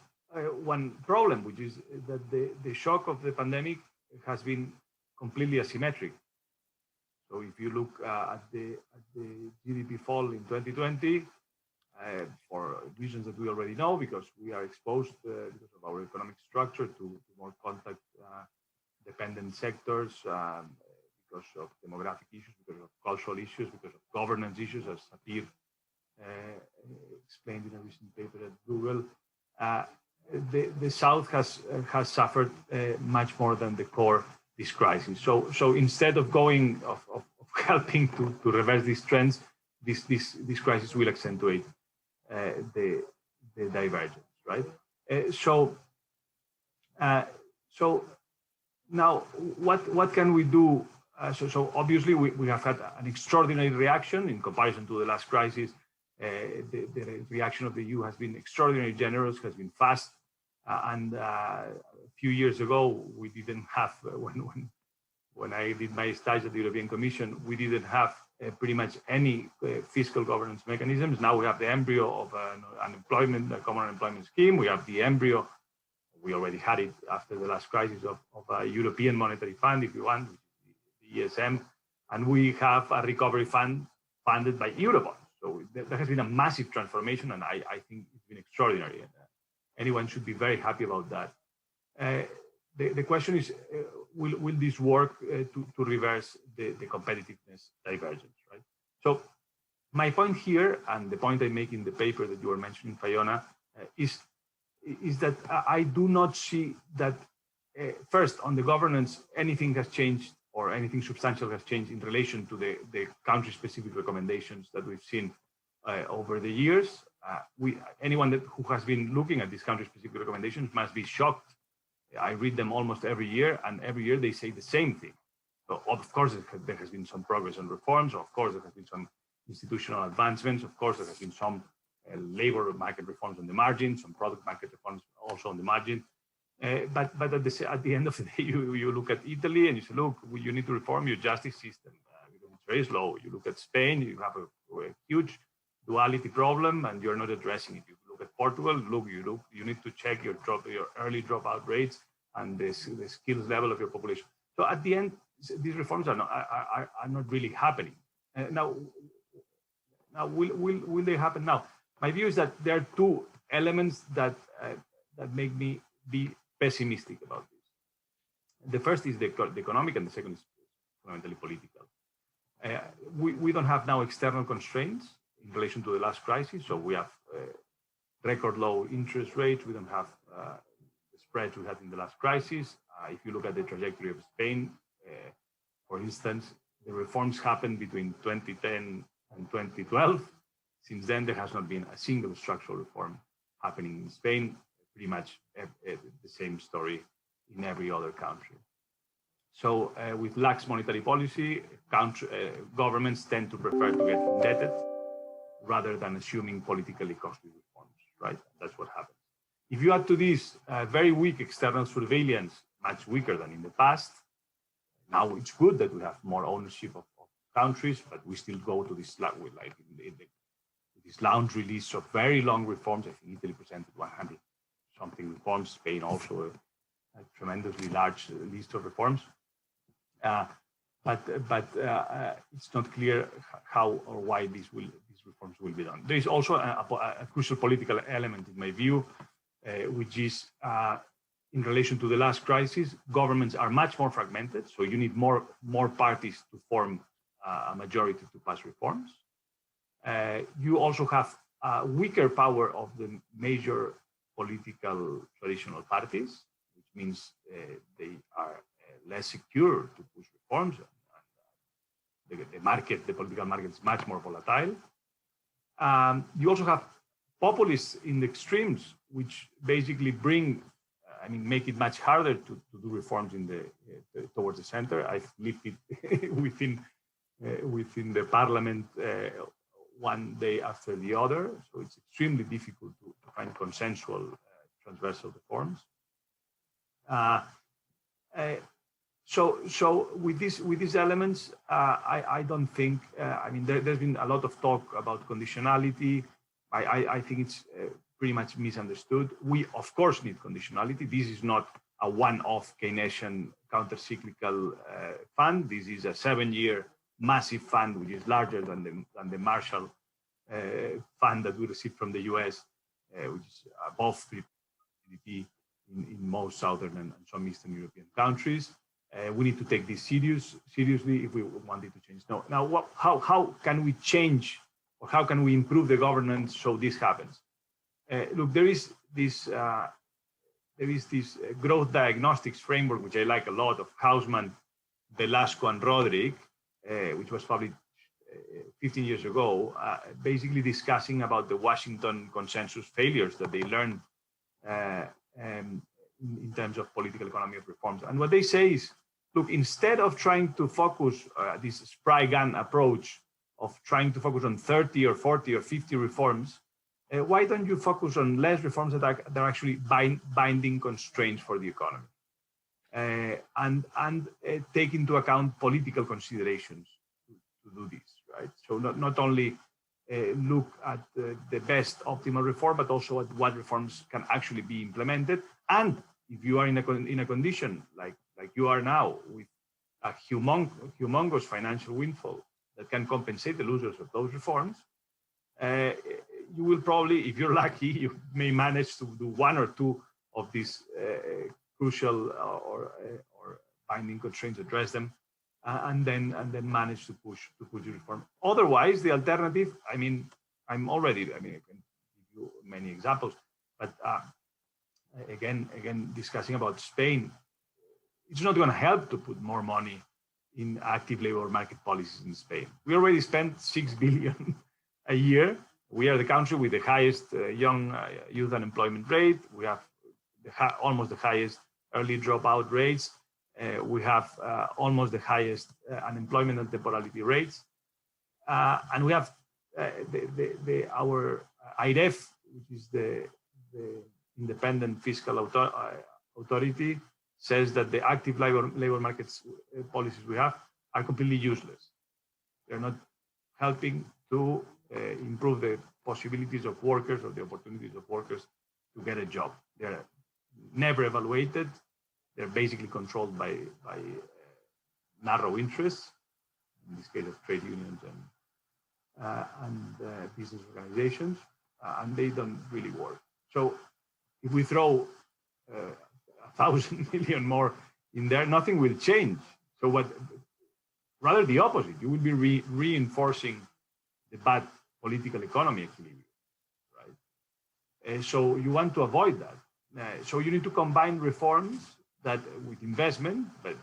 one problem, which is that the shock of the pandemic has been completely asymmetric. So if you look at the GDP fall in 2020, for reasons that we already know, because we are exposed because of our economic structure to more contact-dependent sectors, because of demographic issues, because of cultural issues, because of governance issues, as Sapir explained in a recent paper at Google. The South has suffered much more than the core this crisis. So instead of helping to reverse these trends, this crisis will accentuate the divergence, right? So now what can we do? So obviously we have had an extraordinary reaction in comparison to the last crisis. The reaction of the EU has been extraordinarily generous, has been fast, and a few years ago we didn't have when I did my stage at the European Commission, we didn't have pretty much any fiscal governance mechanisms. Now we have the embryo of a common unemployment scheme. We have the embryo, we already had it after the last crisis, of a European Monetary Fund, if you want, the ESM, and we have a recovery fund funded by Eurobonds. So there has been a massive transformation, and I think it's been extraordinary. Anyone should be very happy about that. The question is, will this work to reverse the competitiveness divergence, right? So my point here, and the point I make in the paper that you were mentioning, Fiona, is that I do not see that, first, on the governance, anything has changed or anything substantial has changed in relation to the country-specific recommendations that we've seen over the years. Anyone who has been looking at these country-specific recommendations must be shocked. I read them almost every year, and every year they say the same thing. So of course, there has been some progress on reforms. Of course, there has been some institutional advancements. Of course, there has been some labor market reforms on the margin, some product market reforms also on the margin. But at the end of the day, you look at Italy and you say, look, you need to reform your justice system because it's very slow. You look at Spain, you have a huge duality problem, and you're not addressing it. You look at Portugal, you need to check your early dropout rates and the skills level of your population. So at the end, these reforms are not really happening. Now, will they happen now? My view is that there are two elements that make me be pessimistic about this. The first is the economic, and the second is fundamentally political. We don't have now external constraints in relation to the last crisis. So we have record low interest rates. We don't have the spreads we had in the last crisis. If you look at the trajectory of Spain, for instance, the reforms happened between 2010 and 2012. Since then, there has not been a single structural reform happening in Spain. Pretty much the same story in every other country. So with lax monetary policy, governments tend to prefer to get indebted rather than assuming politically costly reforms, right? That's what happens. If you add to this very weak external surveillance, much weaker than in the past, now it's good that we have more ownership of countries, but we still go to this, like this laundry list of very long reforms. I think Italy presented 100-something reforms, Spain also a tremendously large list of reforms. But it's not clear how or why this will reforms will be done. There is also a crucial political element, in my view, which is in relation to the last crisis, governments are much more fragmented, so you need more parties to form a majority to pass reforms. You also have a weaker power of the major political traditional parties, which means they are less secure to push reforms. The political market is much more volatile. You also have populists in the extremes, which basically make it much harder to do reforms towards the center. I've lived it within the parliament one day after the other, so it's extremely difficult to find consensual transversal reforms. So with these elements, I don't think. There's been a lot of talk about conditionality. I think it's pretty much misunderstood. We of course need conditionality. This is not a one-off Keynesian counter-cyclical fund. This is a 7-year massive fund, which is larger than the Marshall fund that we received from the US, which is above 3% GDP in most southern and some Eastern European countries. We need to take this seriously if we want it to change. Now, how can we change, or how can we improve the governance so this happens? Look, there is this growth diagnostics framework, which I like a lot, of Hausman, Velasco, and Roderick, which was published 15 years ago, basically discussing about the Washington consensus failures that they learned in terms of political economy of reforms. And what they say is, look, instead of trying to focus this spray gun approach of trying to focus on 30 or 40 or 50 reforms, why don't you focus on less reforms that are actually binding constraints for the economy, and take into account political considerations to do this, right? So not only look at the best optimal reform, but also at what reforms can actually be implemented. And if you are in a condition like you are now, with a humongous financial windfall that can compensate the losers of those reforms, you will probably, if you're lucky, you may manage to do one or two of these crucial or binding constraints, address them, and then manage to push the reform. Otherwise, the alternative, I can give you many examples, but again, discussing about Spain, it's not going to help to put more money in active labor market policies in Spain. We already spent 6 billion a year. We are the country with the highest young youth unemployment rate. We have almost the highest early dropout rates. We have almost the highest unemployment and temporality rates. And we have our IREF, which is the independent fiscal authority, says that the active labor markets policies we have are completely useless. They're not helping to improve the possibilities of workers or the opportunities of workers to get a job. They're never evaluated. They're basically controlled by narrow interests, in this case of trade unions and business organizations, and they don't really work. So if we throw 1,000 million more in there, nothing will change. So rather the opposite, you will be reinforcing the bad political economy equilibrium, right? So you want to avoid that. So you need to combine reforms with investment, but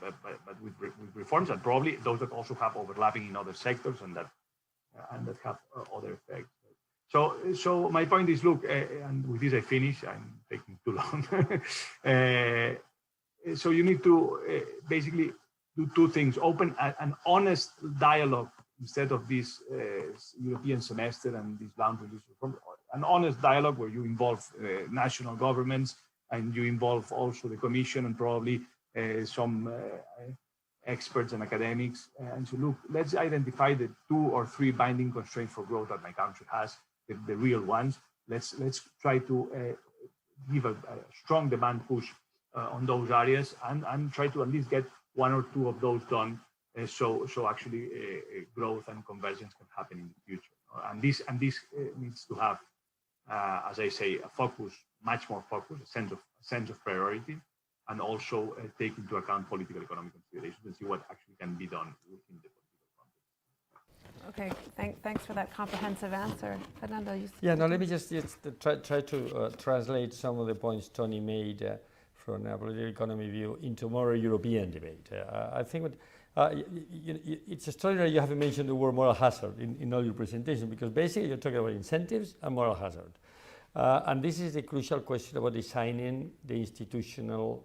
with reforms, and probably those that also have overlapping in other sectors and that have other effects. So my point is, look, and with this I finish. I'm taking too long. So you need to basically do two things: open an honest dialogue instead of this European semester and this boundary list reform. An honest dialogue where you involve national governments and you involve also the Commission and probably some experts and academics. And so, look, let's identify the 2 or 3 binding constraints for growth that my country has, the real ones. Let's try to give a strong demand push on those areas and try to at least get 1 or 2 of those done, so actually growth and convergence can happen in the future. And this needs to have, as I say, a focus, much more focus, a sense of priority, and also take into account political economic considerations and see what actually can be done within the political context. Okay, thanks for that comprehensive answer. Fernando, you let me just try to translate some of the points Tony made from a political economy view into more European debate. I think it's extraordinary you haven't mentioned the word moral hazard in all your presentation, because basically you're talking about incentives and moral hazard. And this is the crucial question about designing the institutional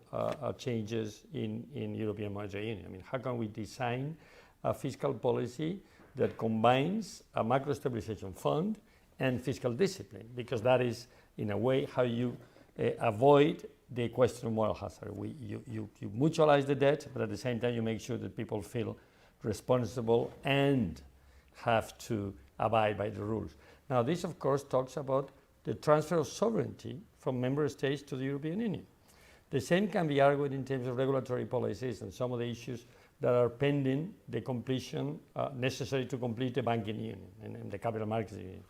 changes in European Monetary Union. I mean, how can we design a fiscal policy that combines a macro stabilization fund and fiscal discipline? Because that is, in a way, how you avoid the question of moral hazard. You mutualize the debt, but at the same time you make sure that people feel responsible and have to abide by the rules. Now, this, of course, talks about the transfer of sovereignty from member states to the European Union. The same can be argued in terms of regulatory policies and some of the issues that are pending the completion necessary to complete the banking union and the capital markets union.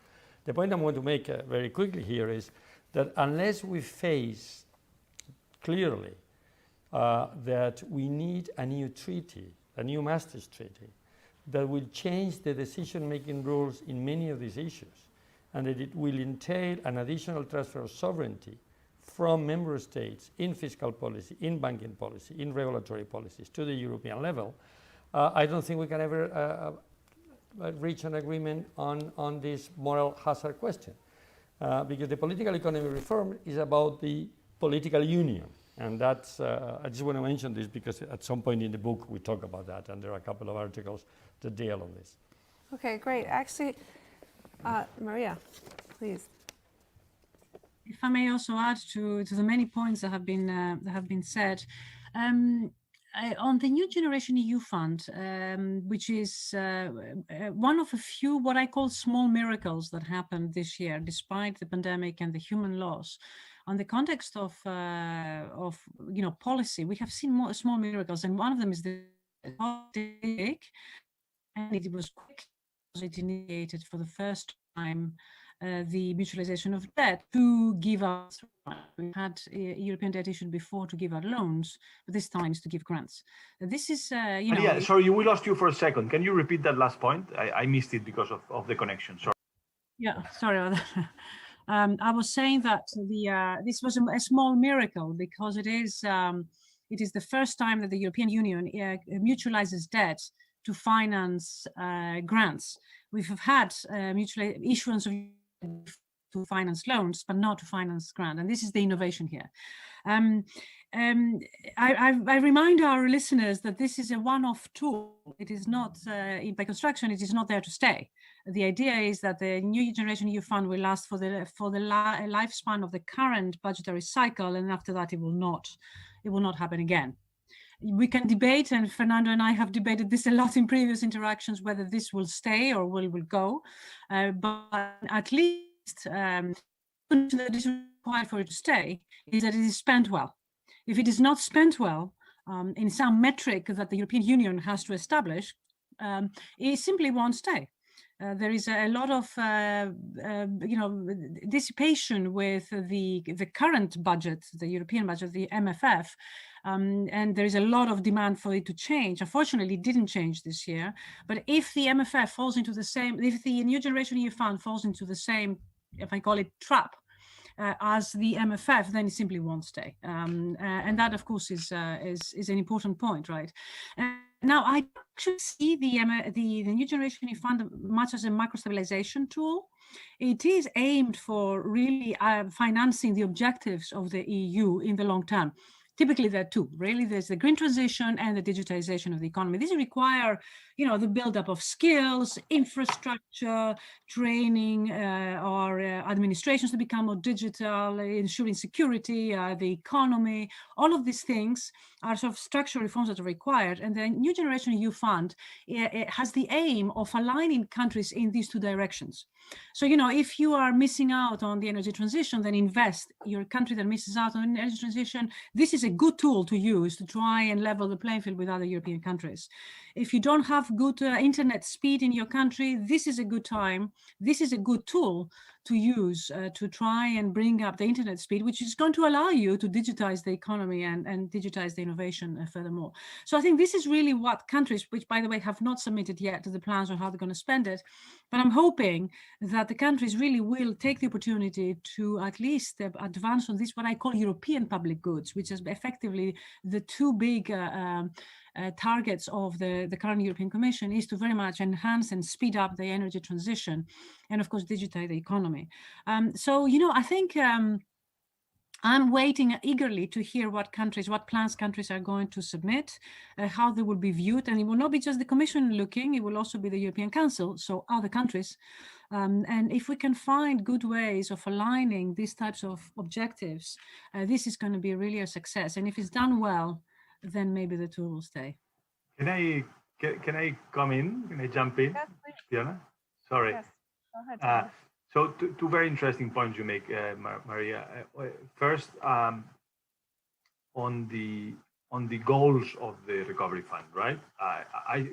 The point I'm going to make very quickly here is that unless we face clearly that we need a new treaty, a new Maastricht Treaty, that will change the decision-making rules in many of these issues, and that it will entail an additional transfer of sovereignty from member states in fiscal policy, in banking policy, in regulatory policies to the European level, I don't think we can ever reach an agreement on this moral hazard question. Because the political economy reform is about the political union. And that's, I just want to mention this because at some point in the book we talk about that, and there are a couple of articles that deal on this. Okay, great. Actually, Maria, please. If I may also add to the many points that have been said, on the New Generation EU Fund, which is one of a few what I call small miracles that happened this year, despite the pandemic and the human loss. On the context of policy, we have seen more small miracles, and one of them is the pandemic, and it was quick. It initiated for the first time the mutualization of debt to give out. We had European debt issued before to give out loans, but this time is to give grants. This is, Yeah, sorry, we lost you for a second. Can you repeat that last point? I missed it because of the connection. Sorry. Yeah, sorry about that. I was saying that this was a small miracle because it is the first time that the European Union mutualizes debt to finance grants. We have had mutual issuance of to finance loans, but not to finance grant, and this is the innovation here. I remind our listeners that this is a one-off tool. It is not, by construction, it is not there to stay. The idea is that the New Generation EU Fund will last for the lifespan of the current budgetary cycle, and after that, it will not happen again. We can debate, and Fernando and I have debated this a lot in previous interactions, whether this will stay or will go. But at least that is required for it to stay is that it is spent well. If it is not spent well in some metric that the European Union has to establish, it simply won't stay. There is a lot of dissipation with the current budget, the European budget, the MFF, and there is a lot of demand for it to change. Unfortunately, it didn't change this year. But if the MFF falls into the same, if the New Generation EU Fund falls into the same, if I call it trap, as the MFF, then it simply won't stay. And that, of course, is an important point, right? Now, I actually see the New Generation EU Fund much as a macro stabilization tool. It is aimed for really financing the objectives of the EU in the long term. Typically, there are two, really. There's the green transition and the digitization of the economy. These require, the buildup of skills, infrastructure, training, or administrations to become more digital, ensuring security, the economy. All of these things are sort of structural reforms that are required. And the New Generation EU Fund it has the aim of aligning countries in these two directions. So, if you are missing out on the energy transition, then invest. Your country that misses out on energy transition, this is a good tool to use to try and level the playing field with other European countries. If you don't have good internet speed in your country, this is a good time. This is a good tool to use to try and bring up the internet speed, which is going to allow you to digitize the economy and digitize the innovation furthermore. So I think this is really what countries, which by the way have not submitted yet to the plans on how they're going to spend it, but I'm hoping that the countries really will take the opportunity to at least advance on this, what I call European public goods, which is effectively the two big targets of the current European Commission, is to very much enhance and speed up the energy transition and of course digitize the economy. So, you know, I think I'm waiting eagerly to hear what plans countries are going to submit, how they will be viewed. And it will not be just the Commission looking, it will also be the European Council, so other countries. And if we can find good ways of aligning these types of objectives, this is going to be really a success. And if it's done well, then maybe the tool will stay. Can I come in? Can I jump in? Yes, please. Fiona? Sorry. Yes. Go ahead, Tony. So two very interesting points you make, Maria. First, on the goals of the recovery fund, right?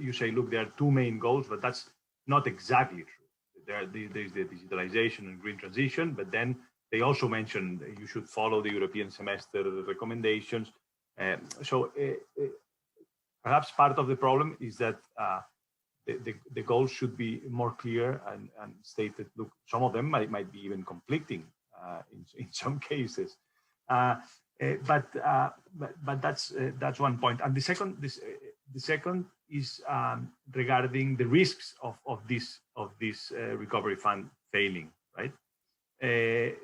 You say, look, there are two main goals, but that's not exactly true. There's the digitalization and green transition, but then they also mentioned you should follow the European semester recommendations. So perhaps part of the problem is that the goals should be more clear and stated. Look, some of them might be even conflicting in some cases. But that's one point. And the second is regarding the risks of this recovery fund failing, right?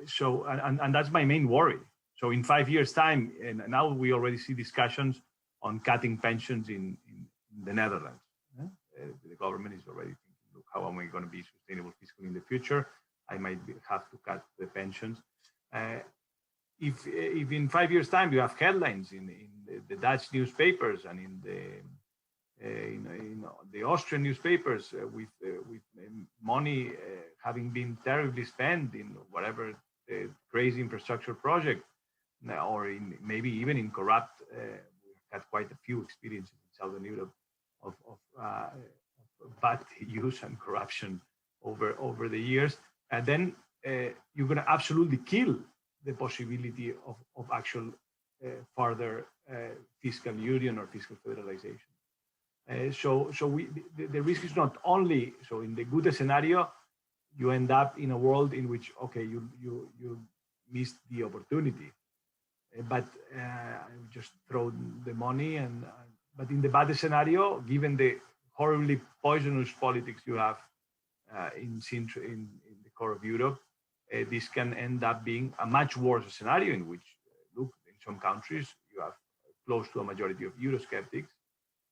So that's my main worry. So in 5 years' time, and now we already see discussions on cutting pensions in the Netherlands. The government is already thinking, look, how am I going to be sustainable fiscally in the future? I might have to cut the pensions. If in 5 years' time you have headlines in the Dutch newspapers and in the Austrian newspapers with money having been terribly spent in whatever crazy infrastructure project, or maybe even in corrupt, we've had quite a few experiences in Southern Europe of bad use and corruption over the years, and then you're going to absolutely kill the possibility of actual further fiscal union or fiscal federalization. So the risk is not only, so in the good scenario, you end up in a world in which, okay, you missed the opportunity, but just throw the money. But in the bad scenario, given the horribly poisonous politics you have in the core of Europe, this can end up being a much worse scenario in which, look, in some countries, you have close to a majority of Eurosceptics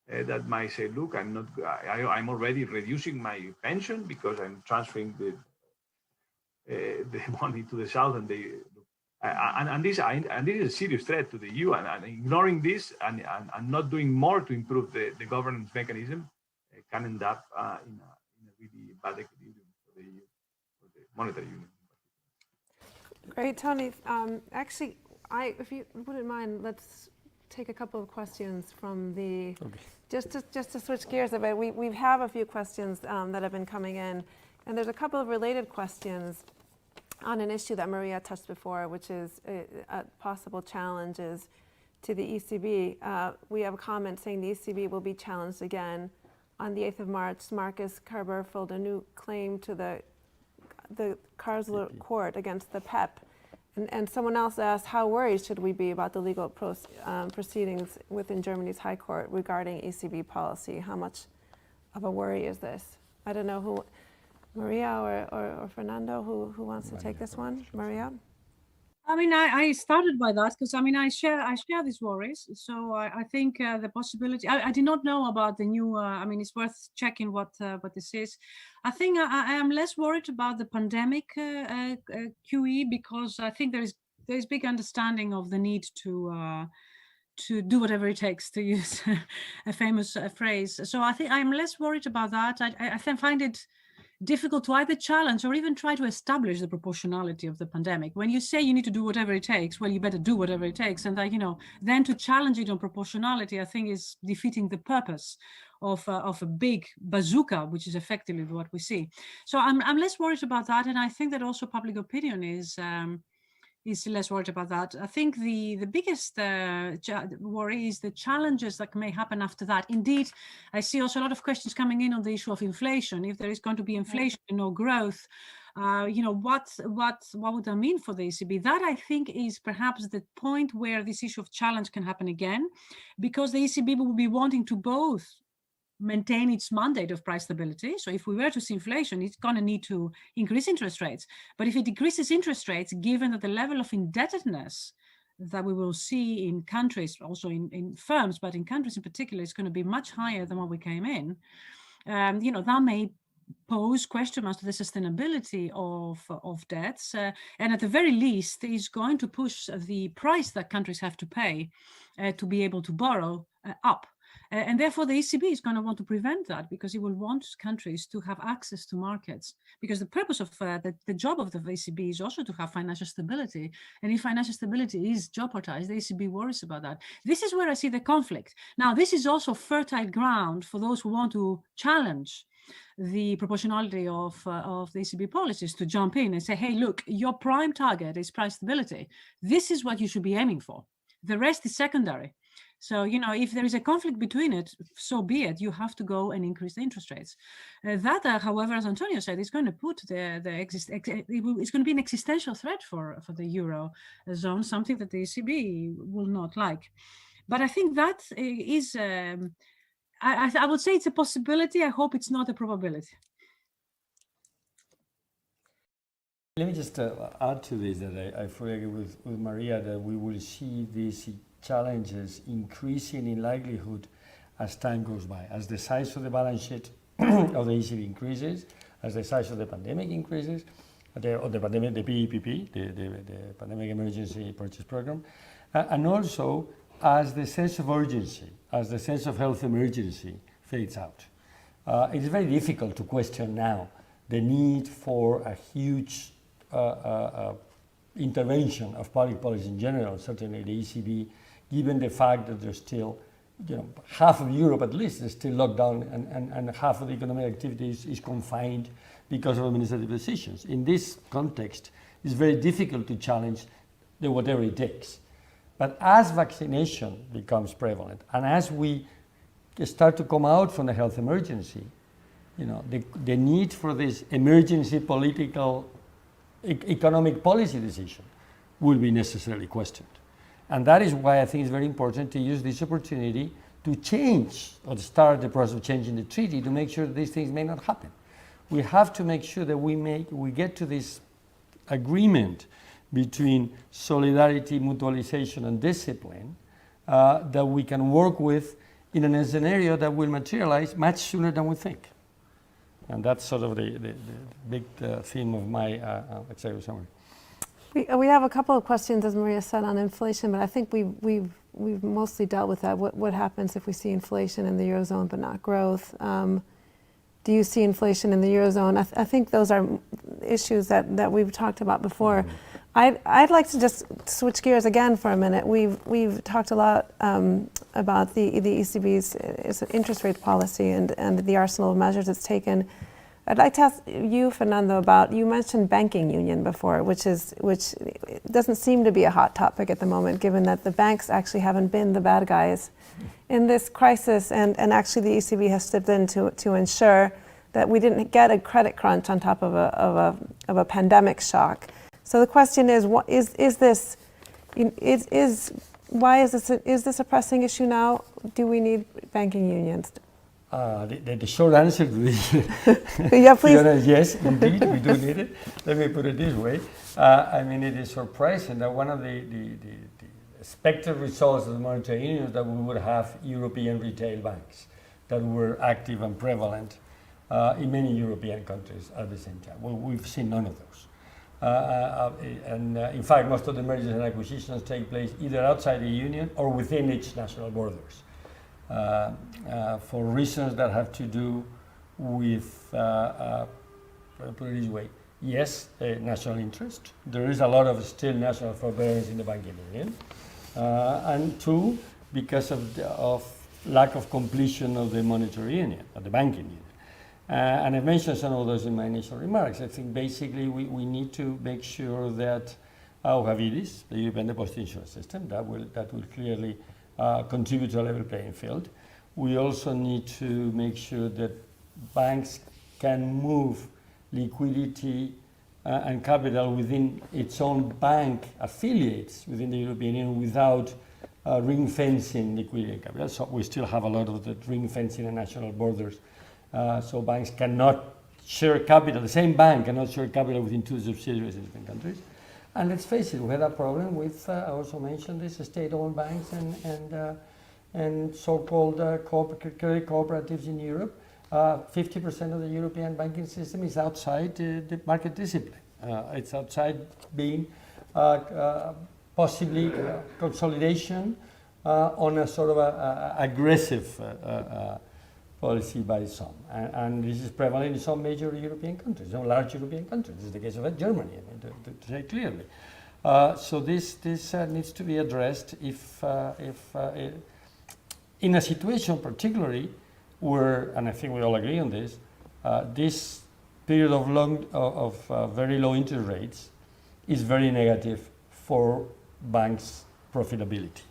that might say, look, I'm already reducing my pension because I'm transferring the money to the south, and this is a serious threat to the EU, and ignoring this and not doing more to improve the governance mechanism can end up in a really bad equilibrium for the EU, for the monetary union. Great, Tony. Actually, if you wouldn't mind, let's take a couple of questions from the. Okay. Just to switch gears a bit, we have a few questions that have been coming in, and there's a couple of related questions on an issue that Maria touched before, which is possible challenges to the ECB. We have a comment saying the ECB will be challenged again. On the 8th of March, Marcus Kerber filed a new claim to the Karlsruhe court against the PEP. And someone else asked, how worried should we be about the legal proceedings within Germany's High Court regarding ECB policy? How much of a worry is this? I don't know who, Maria or Fernando, who wants to take this one? Maria? I mean, I started by that because I share these worries. So I think the possibility. I did not know about the new. It's worth checking what this is. I think I am less worried about the pandemic QE because I think there is big understanding of the need to do whatever it takes, to use a famous phrase. So I think I'm less worried about that. I find it difficult to either challenge or even try to establish the proportionality of the pandemic. When you say you need to do whatever it takes, well, you better do whatever it takes. And then to challenge it on proportionality, I think is defeating the purpose of a big bazooka, which is effectively what we see. So I'm less worried about that. And I think that also public opinion is less worried about that. I think the biggest worry is the challenges that may happen after that. Indeed, I see also a lot of questions coming in on the issue of inflation. If there is going to be inflation and no growth, what would that mean for the ECB? That, I think, is perhaps the point where this issue of challenge can happen again, because the ECB will be wanting to both maintain its mandate of price stability. So if we were to see inflation, it's going to need to increase interest rates. But if it decreases interest rates, given that the level of indebtedness that we will see in countries, also in firms, but in countries in particular, is going to be much higher than what we came in, that may pose question marks to the sustainability of debts, and at the very least is going to push the price that countries have to pay to be able to borrow up. And therefore, the ECB is going to want to prevent that, because it will want countries to have access to markets. Because the purpose of the job of the ECB is also to have financial stability. And if financial stability is jeopardized, the ECB worries about that. This is where I see the conflict. Now, this is also fertile ground for those who want to challenge the proportionality of the ECB policies, to jump in and say, hey, look, your prime target is price stability. This is what you should be aiming for. The rest is secondary. So, if there is a conflict between it, so be it. You have to go and increase the interest rates. However, as Antonio said, is going to put it's going to be an existential threat for the eurozone, something that the ECB will not like. But I think that is, I would say it's a possibility. I hope it's not a probability. Let me just add to this that I fully agree with Maria that we will see these challenges increasing in likelihood as time goes by, as the size of the balance sheet of the ECB increases, as the size of the pandemic increases, the PEPP, the Pandemic Emergency Purchase Program, and also as the sense of urgency, as the sense of health emergency fades out. It is very difficult to question now the need for a huge intervention of public policy in general, certainly the ECB, given the fact that there's still, half of Europe at least is still locked down, and half of the economic activity is confined because of administrative decisions. In this context, it's very difficult to challenge the whatever it takes. But as vaccination becomes prevalent, and as we start to come out from the health emergency, the need for this emergency political economic policy decision will be necessarily questioned. And that is why I think it's very important to use this opportunity to change or to start the process of changing the treaty to make sure that these things may not happen. We have to make sure that we get to this agreement between solidarity, mutualization, and discipline that we can work with in a scenario that will materialize much sooner than we think. And that's sort of the big theme of my executive summary. We have a couple of questions, as Maria said, on inflation, but I think we've mostly dealt with that. What happens if we see inflation in the eurozone but not growth? Do you see inflation in the eurozone? I think those are issues that we've talked about before. I'd like to just switch gears again for a minute. We've talked a lot about the ECB's interest rate policy and the arsenal of measures it's taken. I'd like to ask you, Fernando, you mentioned banking union before, which doesn't seem to be a hot topic at the moment, given that the banks actually haven't been the bad guys in this crisis, and actually the ECB has stepped in to ensure that we didn't get a credit crunch on top of a pandemic shock. So the question is, is this a pressing issue now? Do we need banking unions? The short answer to this, yeah, please. Yes, indeed, we do need it. Let me put it this way. It is surprising that one of the expected results of the monetary union is that we would have European retail banks that were active and prevalent in many European countries at the same time. Well, we've seen none of those. In fact, most of the mergers and acquisitions take place either outside the union or within its national borders. For reasons that have to do with put it this way. Yes, national interest. There is a lot of still national forbearance in the banking union. And two, because of lack of completion of the monetary union, of the banking union. And I mentioned some of those in my initial remarks. I think basically we need to make sure that VIII, the European Deposit Insurance System, that will clearly contribute to a level playing field. We also need to make sure that banks can move liquidity and capital within its own bank affiliates within the European Union without ring-fencing liquidity and capital. So we still have a lot of the ring-fencing and national borders. So banks cannot share capital, the same bank cannot share capital within two subsidiaries in different countries. And let's face it, we had a problem with, I also mentioned this, state-owned banks and so-called credit cooperatives in Europe. 50% of the European banking system is outside the market discipline. It's outside being possibly consolidation on a sort of aggressive policy by some. And this is prevalent in some major European countries, some large European countries. This is the case of Germany, I mean, to say clearly. So this needs to be addressed if in a situation particularly where, and I think we all agree on this, this period of very low interest rates is very negative for banks' profitability,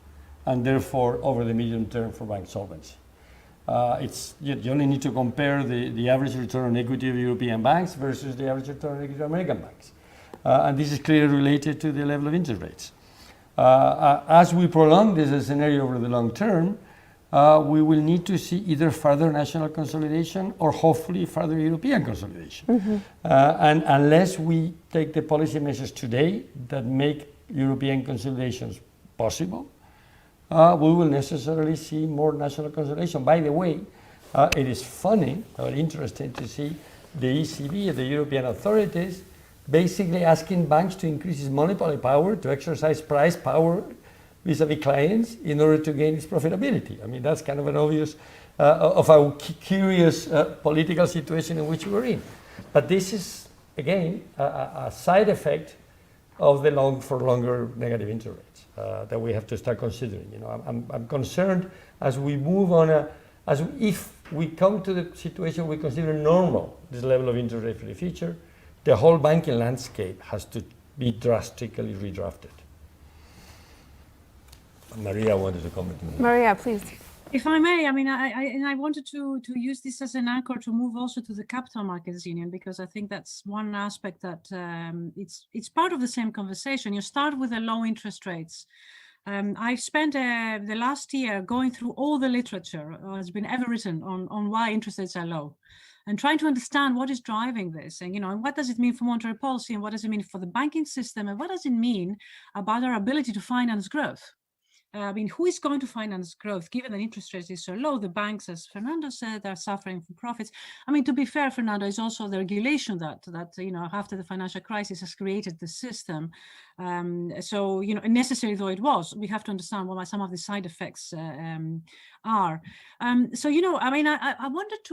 and therefore over the medium term for bank solvency. You only need to compare the average return on equity of European banks versus the average return on equity of American banks. And this is clearly related to the level of interest rates. As we prolong this scenario over the long term, we will need to see either further national consolidation or hopefully further European consolidation. Mm-hmm. And unless we take the policy measures today that make European consolidations possible, we will necessarily see more national consolidation. By the way, it is funny or interesting to see the ECB, the European authorities, basically asking banks to increase its monopoly power, to exercise price power vis-a-vis clients in order to gain its profitability. I mean, that's kind of an obvious, of a curious political situation in which we're in. But this is, again, a side effect of the longer negative interest rates that we have to start considering. You know, I'm concerned as we move on, if we come to the situation we consider normal, this level of interest rate for the future, the whole banking landscape has to be drastically redrafted. Maria wanted to comment. Maria, please. If I may, I mean, I wanted to use this as an anchor to move also to the capital markets union, because I think that's one aspect that it's part of the same conversation. You start with the low interest rates. I've spent the last year going through all the literature has been ever written on why interest rates are low, and trying to understand what is driving this, and what does it mean for monetary policy, and what does it mean for the banking system, and what does it mean about our ability to finance growth. I mean, who is going to finance growth given that interest rates is so low? The banks, as Fernando said, are suffering from profits. I mean, to be fair, Fernando, is also the regulation that after the financial crisis has created the system. So necessary though it was, we have to understand what some of the side effects are. So I mean, I wanted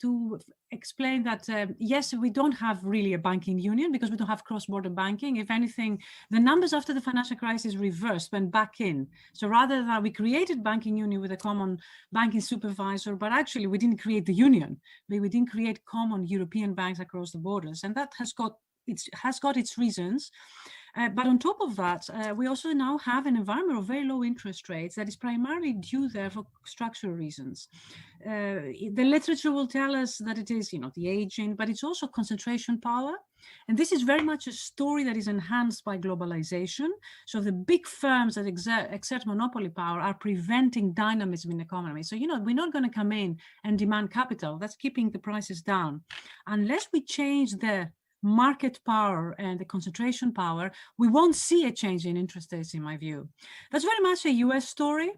to explain that yes, we don't have really a banking union because we don't have cross-border banking. If anything, the numbers after the financial crisis reversed, went back in. So rather than we created banking union with a common banking supervisor, but actually we didn't create the union. We didn't create common European banks across the borders, and that has got its reasons. But on top of that, we also now have an environment of very low interest rates that is primarily due there for structural reasons. The literature will tell us that it is, the aging, but it's also concentration power. And this is very much a story that is enhanced by globalization. So the big firms that exert monopoly power are preventing dynamism in the economy. So, we're not going to come in and demand capital. That's keeping the prices down. Unless we change the market power and the concentration power, we won't see a change in interest rates, in my view. That's very much a US story.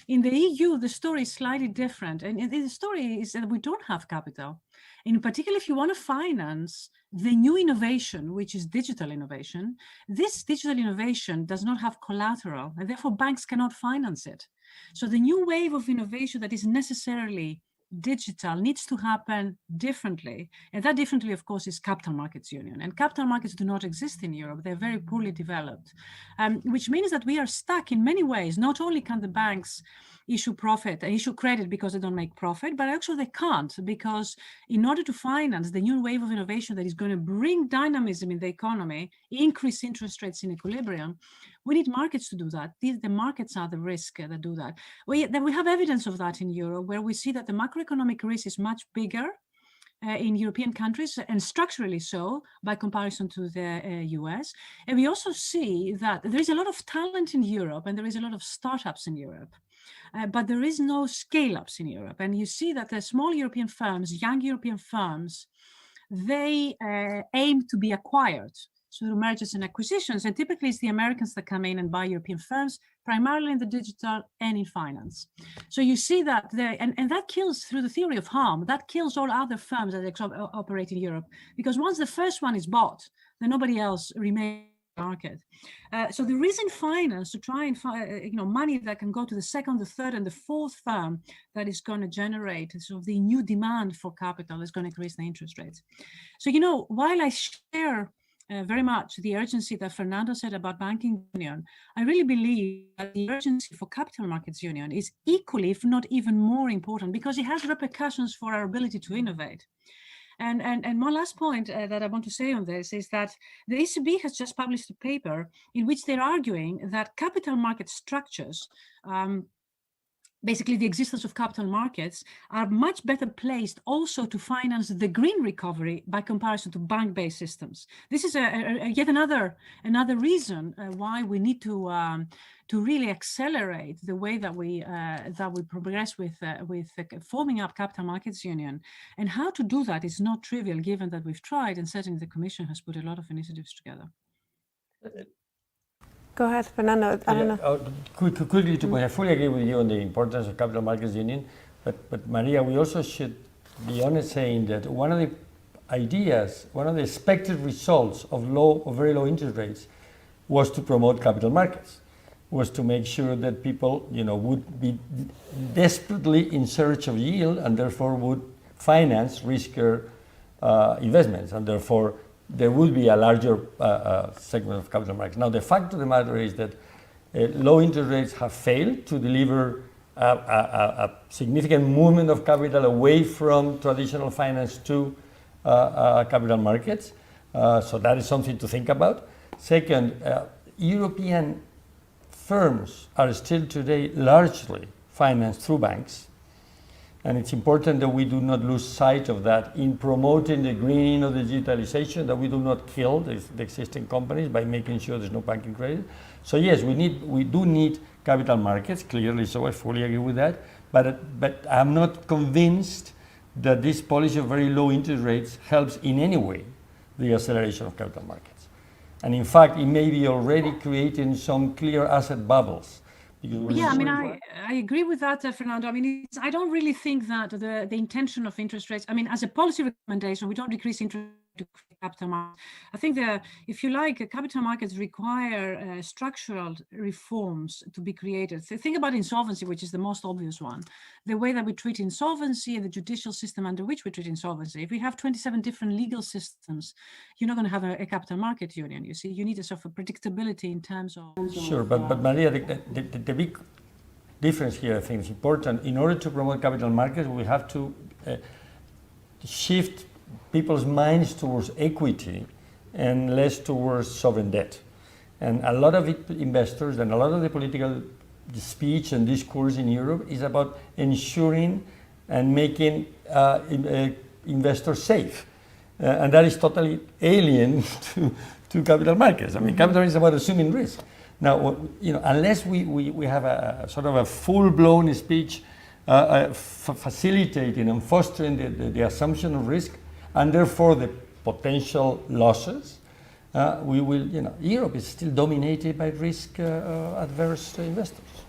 In the EU, the story is slightly different. And the story is that we don't have capital. In particular, if you want to finance the new innovation, which is digital innovation, this digital innovation does not have collateral, and therefore banks cannot finance it. So the new wave of innovation that is necessarily digital needs to happen differently. And that differently, of course, is capital markets union. And capital markets do not exist in Europe. They're very poorly developed, which means that we are stuck in many ways. Not only can the banks issue credit because they don't make profit, but actually they can't, because in order to finance the new wave of innovation that is going to bring dynamism in the economy, increase interest rates in equilibrium, we need markets to do that. The markets are the risk that do that. We have evidence of that in Europe, where we see that the macroeconomic risk is much bigger in European countries, and structurally so by comparison to the US. And we also see that there is a lot of talent in Europe, and there is a lot of startups in Europe. But there is no scale-ups in Europe. And you see that the small European firms, young European firms, they aim to be acquired through mergers and acquisitions. And typically it's the Americans that come in and buy European firms, primarily in the digital and in finance. So you see that and that kills, through the theory of harm, that kills all other firms that operate in Europe. Because once the first one is bought, then nobody else remains market. So there is in finance to try and find money that can go to the second, the third, and the fourth firm that is going to generate sort of the new demand for capital is going to increase the interest rates. So while I share very much the urgency that Fernando said about banking union, I really believe that the urgency for capital markets union is equally, if not even more important, because it has repercussions for our ability to innovate. And my last point that I want to say on this is that the ECB has just published a paper in which they're arguing that capital market structures, basically the existence of capital markets, are much better placed also to finance the green recovery by comparison to bank-based systems. This is yet another reason why we need to really accelerate the way that we progress with forming up capital markets union. And how to do that is not trivial, given that we've tried, and certainly the Commission has put a lot of initiatives together. Go ahead, Fernando. I don't know. Quickly, I fully agree with you on the importance of capital markets union, but Maria, we also should be honest saying that one of the ideas, one of the expected results of very low interest rates was to promote capital markets, was to make sure that people, would be desperately in search of yield and therefore would finance riskier investments, and therefore there would be a larger segment of capital markets. Now, the fact of the matter is that low interest rates have failed to deliver a significant movement of capital away from traditional finance to capital markets. So that is something to think about. Second, European firms are still today largely financed through banks. And it's important that we do not lose sight of that in promoting the greening of the digitalization, that we do not kill the existing companies by making sure there's no banking credit. So yes, we do need capital markets, clearly so, I fully agree with that. But I'm not convinced that this policy of very low interest rates helps in any way the acceleration of capital markets. And in fact, it may be already creating some clear asset bubbles. Yeah, I mean, I agree with that, Fernando. I mean, I don't really think that the intention of interest rates, I mean, as a policy recommendation, we don't decrease interest to capital markets. I think if you like, capital markets require structural reforms to be created. So think about insolvency, which is the most obvious one. The way that we treat insolvency and the judicial system under which we treat insolvency. If we have 27 different legal systems, you're not going to have a capital market union. You see, you need a sort of predictability in terms of... Sure, but Maria, the big difference here, I think, is important. In order to promote capital markets, we have to shift people's minds towards equity and less towards sovereign debt. And a lot of investors and a lot of the political speech and discourse in Europe is about ensuring and making investors safe. And that is totally alien to capital markets. I mean, capital is about assuming risk. Now, unless we have a sort of a full-blown speech facilitating and fostering the assumption of risk, and therefore the potential losses, we will, Europe is still dominated by risk-adverse investors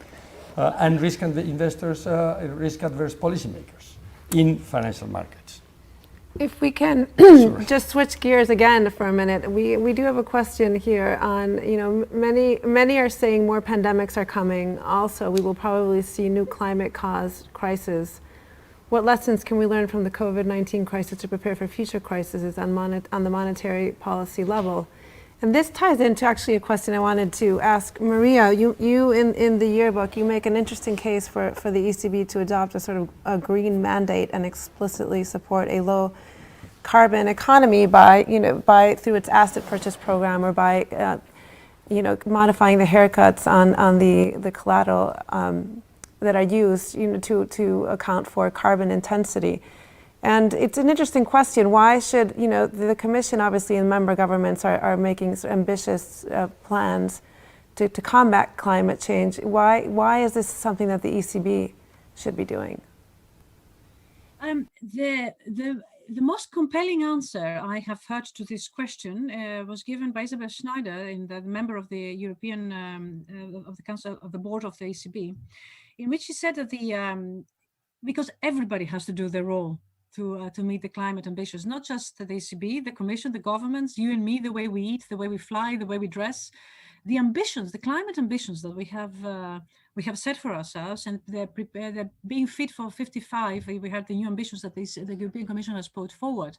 and risk-adverse policymakers in financial markets. If we can just switch gears again for a minute, we do have a question here on, many are saying more pandemics are coming. Also, we will probably see new climate-caused crises. what lessons can we learn from the COVID-19 crisis to prepare for future crises on the monetary policy level? And this ties into actually a question I wanted to ask Maria. You in the yearbook, you make an interesting case for the ECB to adopt a sort of a green mandate and explicitly support a low carbon economy by through its asset purchase program or by modifying the haircuts on the collateral that are used to account for carbon intensity. And it's an interesting question. Why should, the Commission, obviously, and member governments are making ambitious plans to combat climate change. Why is this something that the ECB should be doing? The most compelling answer I have heard to this question was given by Isabel Schneider, the member of the European of the Council of the Board of the ECB, in which she said that because everybody has to do their role to meet the climate ambitions, not just the ECB, the Commission, the governments, you and me, the way we eat, the way we fly, the way we dress, the ambitions, the climate ambitions that we have set for ourselves, and they're being fit for 55. We have the new ambitions that the European Commission has put forward,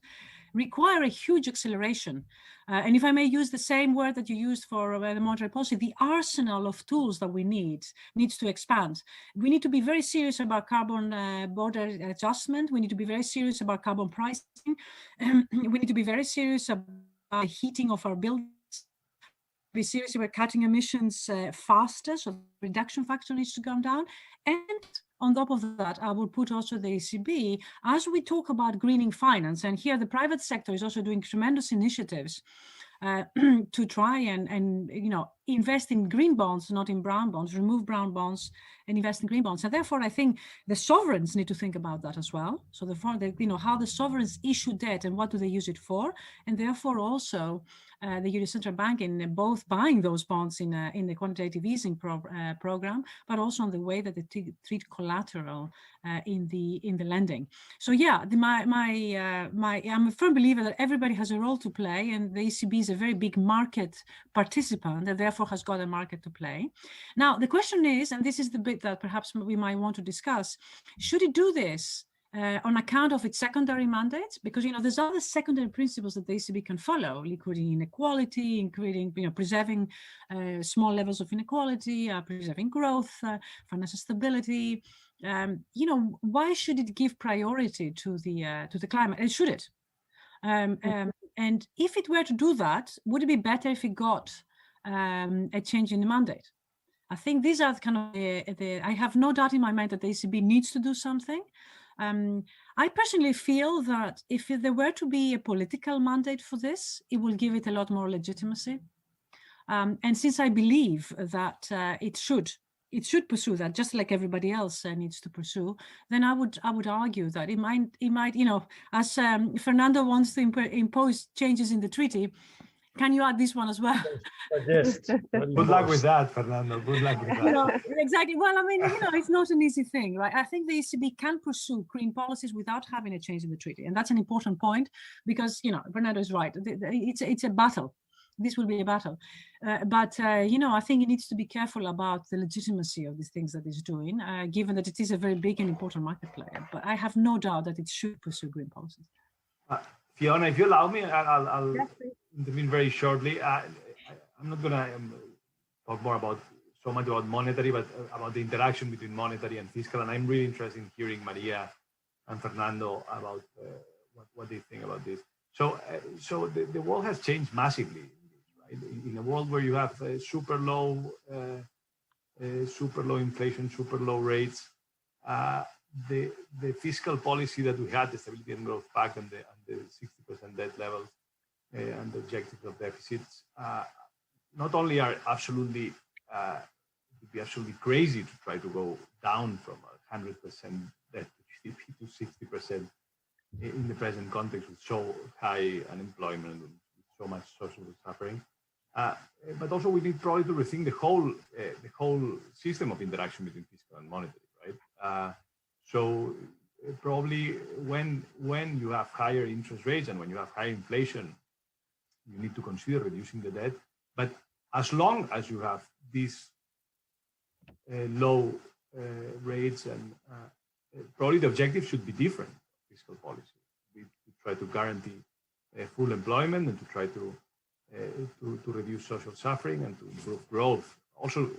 require a huge acceleration. And if I may use the same word that you used for the monetary policy, the arsenal of tools that we needs to expand. We need to be very serious about carbon border adjustment. We need to be very serious about carbon pricing. We need to be very serious about the heating of our buildings. Be serious about cutting emissions faster, so the reduction factor needs to come down. And on top of that, I will put also the ECB, as we talk about greening finance, and here the private sector is also doing tremendous initiatives to try and invest in green bonds, not in brown bonds, remove brown bonds and invest in green bonds. And therefore, I think the sovereigns need to think about that as well. So how the sovereigns issue debt and what do they use it for, and therefore also the European Central Bank in both buying those bonds in the quantitative easing program, but also on the way that they treat collateral in the lending. So yeah, I'm a firm believer that everybody has a role to play, and the ECB is a very big market participant and therefore has got a market to play. Now the question is, and this is the bit that perhaps we might want to discuss, should it do this on account of its secondary mandates? Because there's other secondary principles that the ECB can follow: liquidity inequality, including preserving small levels of inequality, preserving growth, financial stability. Why should it give priority to the climate? And should it? And if it were to do that, would it be better if it got a change in the mandate? I think these are kind of I have no doubt in my mind that the ECB needs to do something. I personally feel that if there were to be a political mandate for this, it will give it a lot more legitimacy. And since I believe that it should pursue that, just like everybody else needs to pursue, then I would argue that it might as Fernando wants to impose changes in the treaty. Can you add this one as well? Yes. Good luck with that, Fernando. Good luck with that. Exactly. Well, I mean, it's not an easy thing, right? I think the ECB can pursue green policies without having a change in the treaty. And that's an important point because, Fernando is right. It's a battle. This will be a battle. But I think it needs to be careful about the legitimacy of these things that it's doing, given that it is a very big and important market player. But I have no doubt that it should pursue green policies. Fiona, if you allow me, I'll intervene very shortly. I'm not going to talk more about monetary, but about the interaction between monetary and fiscal. And I'm really interested in hearing Maria and Fernando about what they think about this. So the world has changed massively, right? In a world where you have super low inflation, super low rates, the fiscal policy that we had, the Stability and Growth Pact, and the 60% debt levels and the objectives of deficits, not only are absolutely, it would be absolutely crazy to try to go down from 100% debt to 60% in the present context with so high unemployment and so much social suffering. But also we need probably to rethink the whole system of interaction between fiscal and monetary, right? So probably when you have higher interest rates and when you have higher inflation, you need to consider reducing the debt. But as long as you have these low rates probably the objective should be different. Fiscal policy, we try to guarantee full employment and to try to reduce social suffering and to improve growth. Also,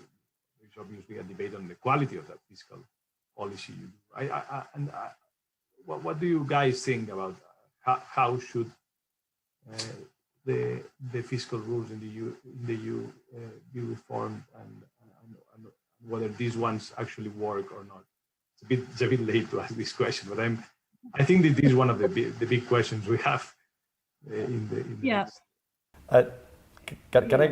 there's obviously a debate on the quality of that fiscal policy. What do you guys think about how should the fiscal rules in the EU be reformed, and whether these ones actually work or not? It's a bit late to ask this question, but I think that this is one of the big questions we have in the Yeah. Can I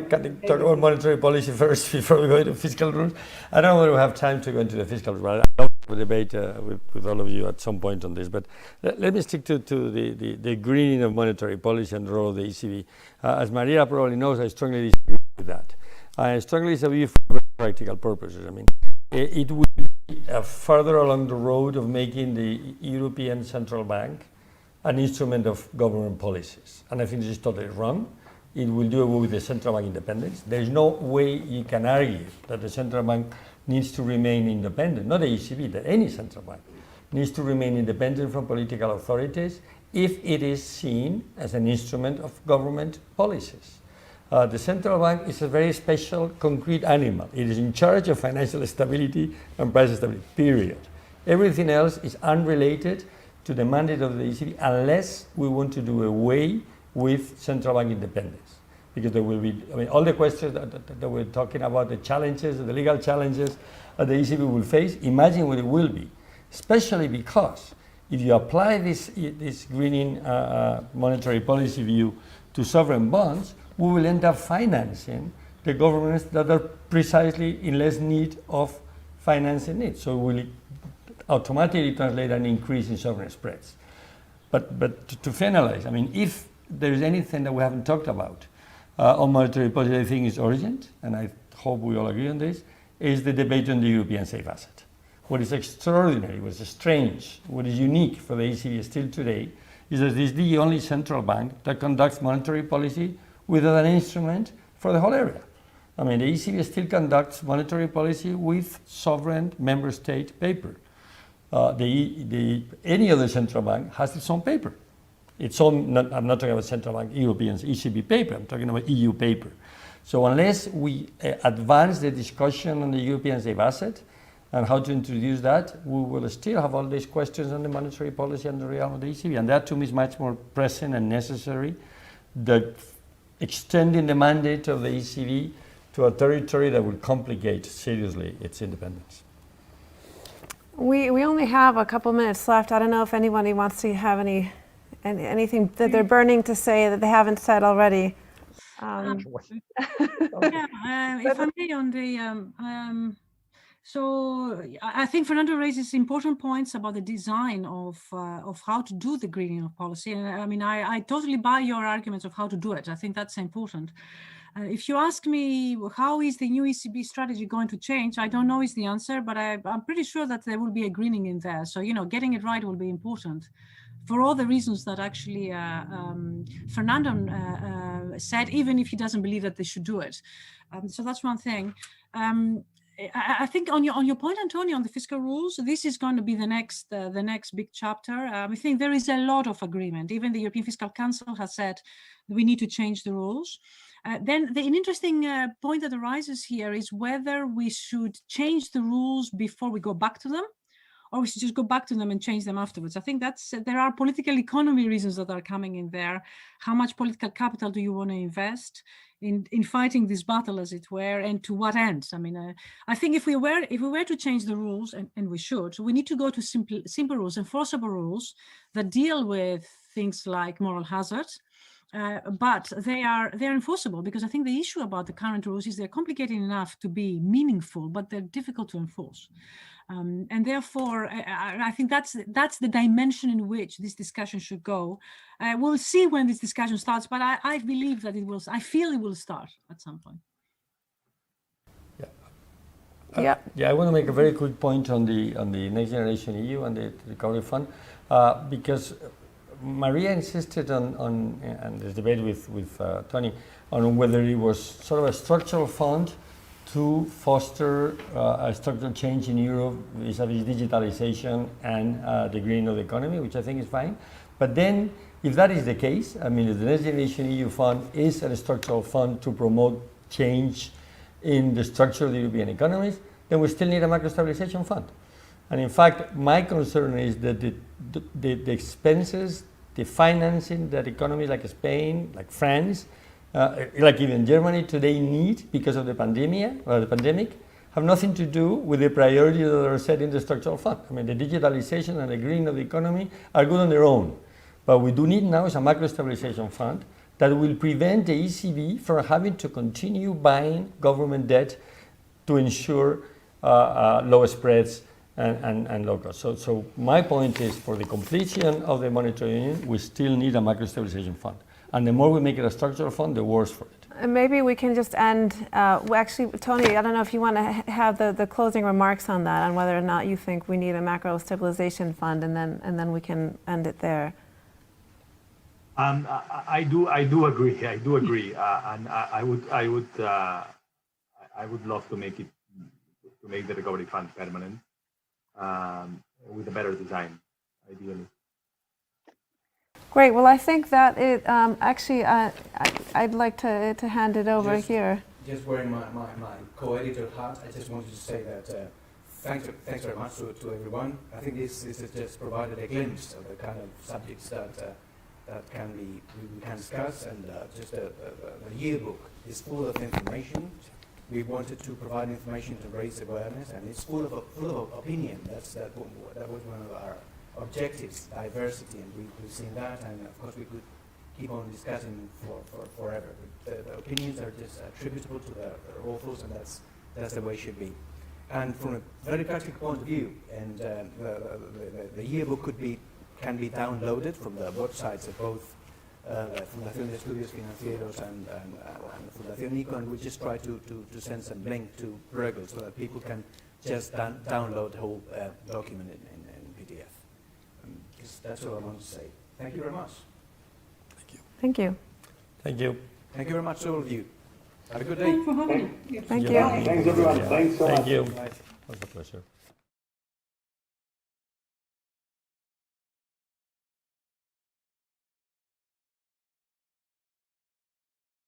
talk about monetary policy first before we go into fiscal rules? I don't know whether we have time to go into the fiscal rules. I'd love to debate with all of you at some point on this, but let me stick to the greening of monetary policy and the role of the ECB. As Maria probably knows, I strongly disagree with that. I strongly disagree for very practical purposes. I mean, it will be further along the road of making the European Central Bank an instrument of government policies. And I think this is totally wrong. It will do away with the central bank independence. There is no way you can argue that the central bank needs to remain independent, not the ECB, that any central bank needs to remain independent from political authorities if it is seen as an instrument of government policies. The central bank is a very special, concrete animal. It is in charge of financial stability and price stability, period. Everything else is unrelated to the mandate of the ECB unless we want to do away with central bank independence. Because there will be, I mean, all the questions that we're talking about, the challenges, the legal challenges that the ECB will face, imagine what it will be. Especially because if you apply this greening monetary policy view to sovereign bonds, we will end up financing the governments that are precisely in less need of financing it. So it will automatically translate an increase in sovereign spreads. But to finalize, I mean, if there is anything that we haven't talked about on monetary policy, I think is urgent, and I hope we all agree on this, is the debate on the European safe asset. What is extraordinary, what is strange, what is unique for the ECB still today is that it is the only central bank that conducts monetary policy without an instrument for the whole area. I mean, the ECB still conducts monetary policy with sovereign member state paper. Any other central bank has its own paper. Its own, I'm not talking about central bank Europeans, ECB paper, I'm talking about EU paper. So unless we advance the discussion on the European safe asset and how to introduce that, we will still have all these questions on the monetary policy and the realm of the ECB. And that to me is much more pressing and necessary than extending the mandate of the ECB to a territory that will complicate seriously its independence. We only have a couple minutes left. I don't know if anybody wants to have anything that they're burning to say that they haven't said already. If I may, on the so I think Fernando raises important points about the design of how to do the greening of policy, and I mean I totally buy your arguments of how to do it. I think that's important. If you ask me how is the new ECB strategy going to change, I don't know is the answer, but I'm pretty sure that there will be a greening in there. So getting it right will be important, for all the reasons that actually Fernando said, even if he doesn't believe that they should do it. So that's one thing. I think on your point, Antonio, on the fiscal rules, this is going to be the next big chapter. I think there is a lot of agreement. Even the European Fiscal Council has said we need to change the rules. Then an interesting point that arises here is whether we should change the rules before we go back to them, or we should just go back to them and change them afterwards. I think there are political economy reasons that are coming in there. How much political capital do you want to invest in fighting this battle, as it were, and to what end? I mean, I think if we were to change the rules, and we should, we need to go to simple rules, enforceable rules that deal with things like moral hazard. But they are enforceable, because I think the issue about the current rules is they're complicated enough to be meaningful, but they're difficult to enforce. And therefore, I think that's the dimension in which this discussion should go. We'll see when this discussion starts, but I believe that it will. I feel it will start at some point. Yeah, I want to make a very quick point on the Next Generation EU and the Recovery Fund, because Maria insisted on and the debate with Tony on whether it was sort of a structural fund to foster a structural change in Europe vis-a-vis digitalization and the greening of the economy, which I think is fine. But then, if that is the case, I mean, if the Next Generation EU fund is a structural fund to promote change in the structure of the European economies, then we still need a macro stabilization fund. And in fact, my concern is that the expenses, the financing that economies like Spain, like France, like even Germany today need because of the pandemic, have nothing to do with the priorities that are set in the structural fund. I mean, the digitalization and the greening of the economy are good on their own. But we do need now is a macro stabilization fund that will prevent the ECB from having to continue buying government debt to ensure low spreads and low costs. So my point is, for the completion of the monetary union, we still need a macro stabilization fund. And the more we make it a structural fund, the worse for it. And maybe we can just end, well, actually, Tony, I don't know if you want to have the closing remarks on that, on whether or not you think we need a macro stabilization fund, and then we can end it there. I do agree. And I would love to make the recovery fund permanent, with a better design, ideally. Great. Well, I think that it actually I'd like to hand it over here. Just wearing my co-editor hat, I just wanted to say that thanks very much to everyone. I think this has just provided a glimpse of the kind of subjects that we can discuss, and just the yearbook is full of information. We wanted to provide information to raise awareness, and it's full of opinion. That was one of our objectives, diversity, and we've seen that, and of course we could keep on discussing for forever. But the opinions are just attributable to the authors, and that's the way it should be. And from a very practical point of view, and the yearbook can be downloaded from the websites of both Fundación de Estudios Financieros and Fundación ICO, and we just try to send some link to Bruegel so that people can just download the whole document in PDF. That's all I want to say. Thank you very much. Thank you. Thank you. Thank you very much to all of you. Have a good day. Thanks for having me. Thank you. Thanks, everyone. Thanks so much. Thank you. It was a pleasure.